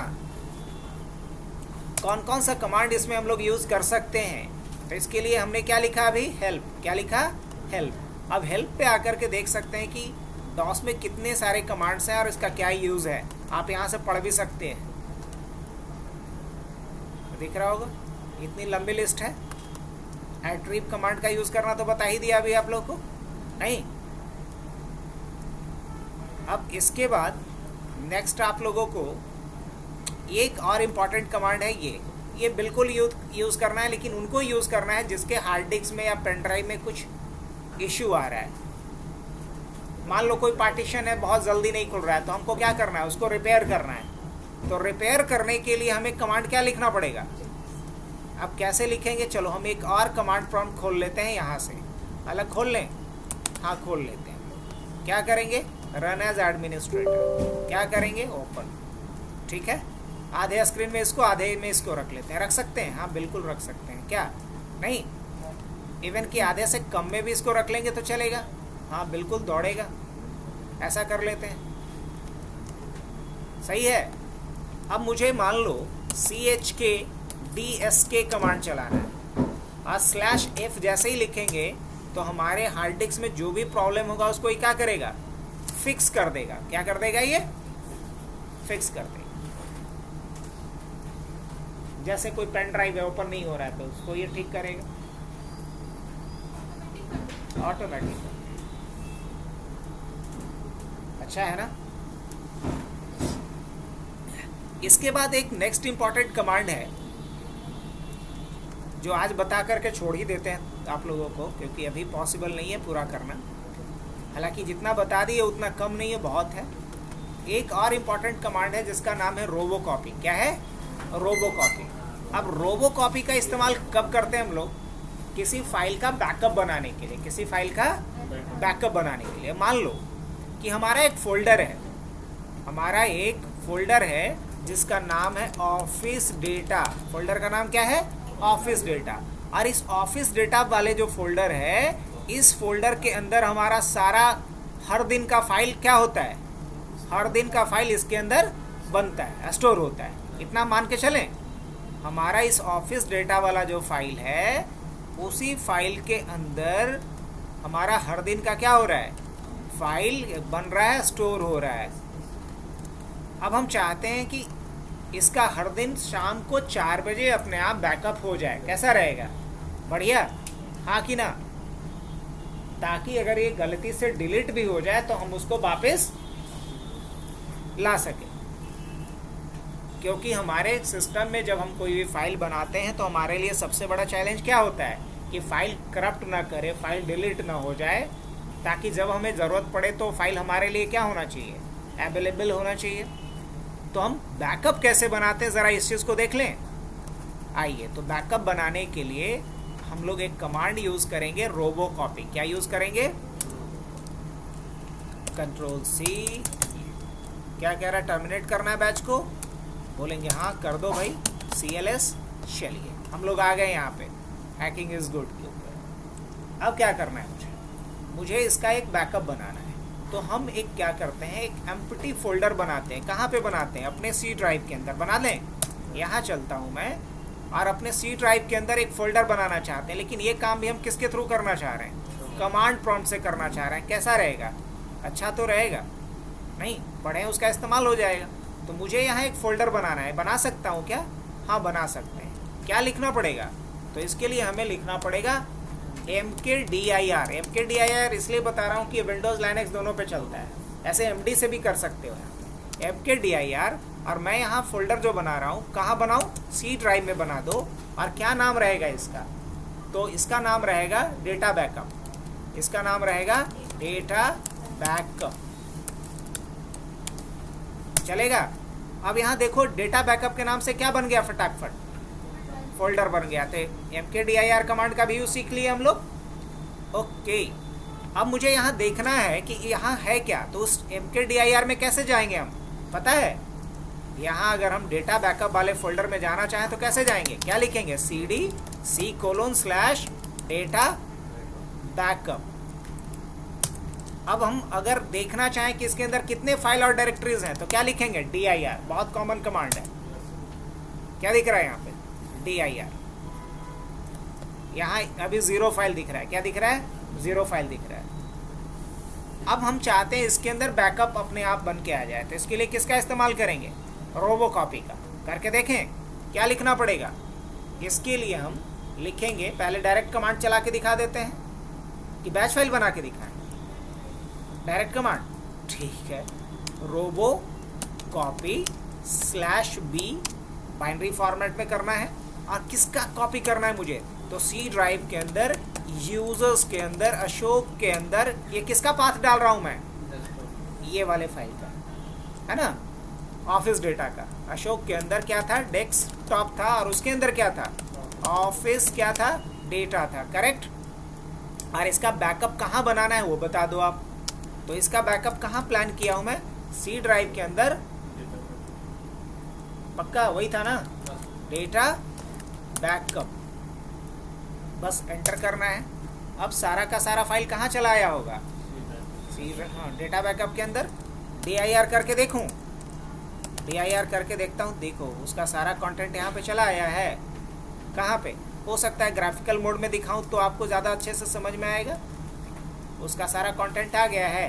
कौन कौन सा कमांड इसमें हम लोग यूज़ कर सकते हैं, तो इसके लिए हमने क्या लिखा अभी, हेल्प। क्या लिखा, हेल्प। अब हेल्प पे आकर के देख सकते हैं कि डॉस में कितने सारे कमांड्स हैं और इसका क्या यूज़ है। आप यहाँ से पढ़ भी सकते हैं, दिख रहा होगा इतनी लंबी लिस्ट है। एट्रीब कमांड का यूज़ करना तो बता ही दिया अभी आप लोग को, नहीं। अब इसके बाद नेक्स्ट आप लोगों को एक और इम्पॉर्टेंट कमांड है, ये बिल्कुल यूज़ करना है, लेकिन उनको यूज़ करना है जिसके हार्ड डिस्क में या पेन ड्राइव में कुछ इश्यू आ रहा है। मान लो कोई पार्टीशन है, बहुत जल्दी नहीं खुल रहा है, तो हमको क्या करना है, उसको रिपेयर करना है। तो रिपेयर करने के लिए हमें कमांड क्या लिखना पड़ेगा। अब कैसे लिखेंगे, चलो हम एक और कमांड प्रॉम्प्ट खोल लेते हैं, यहाँ से अलग खोल लें, हाँ खोल लेते हैं। क्या करेंगे, रन एज एडमिनिस्ट्रेटर। क्या करेंगे, ओपन। ठीक है, आधे स्क्रीन में इसको, आधे में इसको रख लेते हैं। रख सकते हैं, हाँ बिल्कुल रख सकते हैं, क्या नहीं, इवन कि आधे से कम में भी इसको रख लेंगे तो चलेगा, हाँ बिल्कुल दौड़ेगा। ऐसा कर लेते हैं, सही है। अब मुझे मान लो chkdsk कमांड चलाना है, और /f जैसे ही लिखेंगे तो हमारे हार्ड डिस्क में जो भी प्रॉब्लम होगा उसको ये क्या करेगा, फिक्स कर देगा। क्या कर देगा, ये फिक्स कर देगा। जैसे कोई पेन ड्राइव है, ओपन नहीं हो रहा है, तो उसको ये ठीक करेगा ऑटोमेटिक। अच्छा है ना। इसके बाद एक नेक्स्ट इंपॉर्टेंट कमांड है जो आज बता करके छोड़ ही देते हैं आप लोगों को, क्योंकि अभी पॉसिबल नहीं है पूरा करना। हालांकि जितना बता दिए उतना कम नहीं है, बहुत है। एक और इम्पॉर्टेंट कमांड है जिसका नाम है रोबोकॉपी। क्या है, रोबोकॉपी। अब रोबोकॉपी का इस्तेमाल कब करते हैं हम लोग, किसी फाइल का बैकअप बनाने के लिए। किसी फाइल का बैकअप बनाने के लिए मान लो कि हमारा एक फोल्डर है, जिसका नाम है ऑफिस डेटा। फोल्डर का नाम क्या है, ऑफिस डेटा। और इस ऑफिस डेटा वाले जो फोल्डर है, इस फोल्डर के अंदर हमारा सारा हर दिन का फाइल क्या होता है, हर दिन का फाइल इसके अंदर बनता है, स्टोर होता है। इतना मान के चलें, हमारा इस ऑफिस डेटा वाला जो फाइल है, उसी फाइल के अंदर हमारा हर दिन का क्या हो रहा है, फाइल बन रहा है, स्टोर हो रहा है। अब हम चाहते हैं कि इसका हर दिन शाम को 4 बजे अपने आप बैकअप हो जाए। कैसा रहेगा, बढ़िया, हाँ कि ना। ताकि अगर ये गलती से डिलीट भी हो जाए तो हम उसको वापस ला सके। क्योंकि हमारे सिस्टम में जब हम कोई भी फाइल बनाते हैं तो हमारे लिए सबसे बड़ा चैलेंज क्या होता है कि फाइल करप्ट ना करे, फाइल डिलीट ना हो जाए, ताकि जब हमें ज़रूरत पड़े तो फाइल हमारे लिए क्या होना चाहिए, अवेलेबल होना चाहिए। तो हम बैकअप कैसे बनाते हैं, ज़रा इस चीज़ को देख लें। आइए, तो बैकअप बनाने के लिए हम लोग एक कमांड यूज़ करेंगे, रोबोकॉपी। क्या यूज़ करेंगे, Ctrl+C। क्या कह रहा है, टर्मिनेट करना है बैच को, बोलेंगे हाँ कर दो भाई, CLS। चलिए हम लोग आ गए यहाँ पे हैकिंग इज़ गुड के ऊपर। अब क्या करना है, मुझे इसका एक बैकअप बनाना है। तो हम एक क्या करते हैं, एक एम्प्टी फोल्डर बनाते हैं। कहाँ पे बनाते हैं, अपने C ड्राइव के अंदर बना लें। यहाँ चलता हूँ मैं, और अपने C ड्राइव के अंदर एक फ़ोल्डर बनाना चाहते हैं। लेकिन ये काम भी हम किसके थ्रू करना चाह रहे हैं, कमांड प्रॉम्प्ट से करना चाह रहे हैं। कैसा रहेगा, अच्छा तो रहेगा, नहीं पढ़ें उसका इस्तेमाल हो जाएगा। तो मुझे यहाँ एक फ़ोल्डर बनाना है। बना सकता हूँ क्या, हाँ बना सकते हैं। क्या लिखना पड़ेगा, तो इसके लिए हमें लिखना पड़ेगा mkdir। mkdir इसलिए बता रहा हूँ कि विंडोज़ लाइनक्स दोनों पे चलता है, ऐसे MD से भी कर सकते हो यहाँ mkdir। और मैं यहाँ फोल्डर जो बना रहा हूँ, कहाँ बनाऊँ, C ड्राइव में बना दो। और क्या नाम रहेगा इसका, तो इसका नाम रहेगा डेटा बैकअप। इसका नाम रहेगा डेटा बैकअप, चलेगा। अब यहाँ देखो, डेटा बैकअप के नाम से क्या बन गया, फटाफट फोल्डर बन गया। तो mkdir कमांड का भी यूज सीख लिए हम लोग। ओके, अब मुझे यहाँ देखना है कि यहाँ है क्या। तो उस mkdir में कैसे जाएंगे हम, पता है। यहाँ अगर हम डेटा बैकअप वाले फोल्डर में जाना चाहें तो कैसे जाएंगे, क्या लिखेंगे, cd:/data बैकअप। अब हम अगर देखना चाहें कि इसके अंदर कितने फाइल और डायरेक्टरीज हैं तो क्या लिखेंगे, dir। बहुत कॉमन कमांड है, क्या दिख रहा है यहाँ पे? dir। यहाँ अभी 0 फाइल दिख रहा है। क्या दिख रहा है? 0 फाइल दिख रहा है। अब हम चाहते हैं इसके अंदर बैकअप अपने आप बन के आ जाए, तो इसके लिए किसका इस्तेमाल करेंगे? रोबो कॉपी का। करके देखें क्या लिखना पड़ेगा। इसके लिए हम लिखेंगे, पहले डायरेक्ट कमांड चला के दिखा देते हैं कि बैच फाइल बना के दिखाएं। डायरेक्ट कमांड, ठीक है। Robocopy /b binary format में करना है। और किसका कॉपी करना है मुझे? तो सी ड्राइव के अंदर, यूजर्स के अंदर, अशोक के अंदर। ये किसका पाथ डाल रहा हूं मैं? ये वाले फाइल का, है ना, ऑफिस डेटा का। अशोक के अंदर क्या था? डेस्कटॉप था, और उसके अंदर क्या था? ऑफिस क्या था? डेटा था। करेक्ट। और इसका बैकअप कहाँ बनाना है वो बता दो आप। तो इसका बैकअप कहाँ प्लान किया हूं मैं? सी ड्राइव के अंदर। पक्का वही था ना? Data backup. बस एंटर करना है। अब सारा का सारा फाइल कहाँ चला आया होगा? डेटा बैकअप के अंदर। dir करके देखूं, dir करके देखता हूँ। देखो उसका सारा कंटेंट यहाँ पे चला आया है। कहाँ पे? हो सकता है ग्राफिकल मोड में दिखाऊं तो आपको ज़्यादा अच्छे से समझ में आएगा। उसका सारा कंटेंट आ गया है।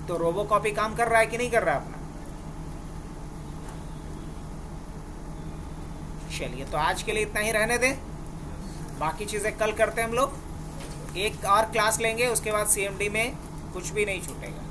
तो रोबो कॉपी काम कर रहा है कि नहीं कर रहा अपना? चलिए, तो आज के लिए इतना ही रहने दें। बाकी चीज़ें कल करते हैं हम लोग। एक और क्लास लेंगे, उसके बाद CMD में कुछ भी नहीं छूटेगा।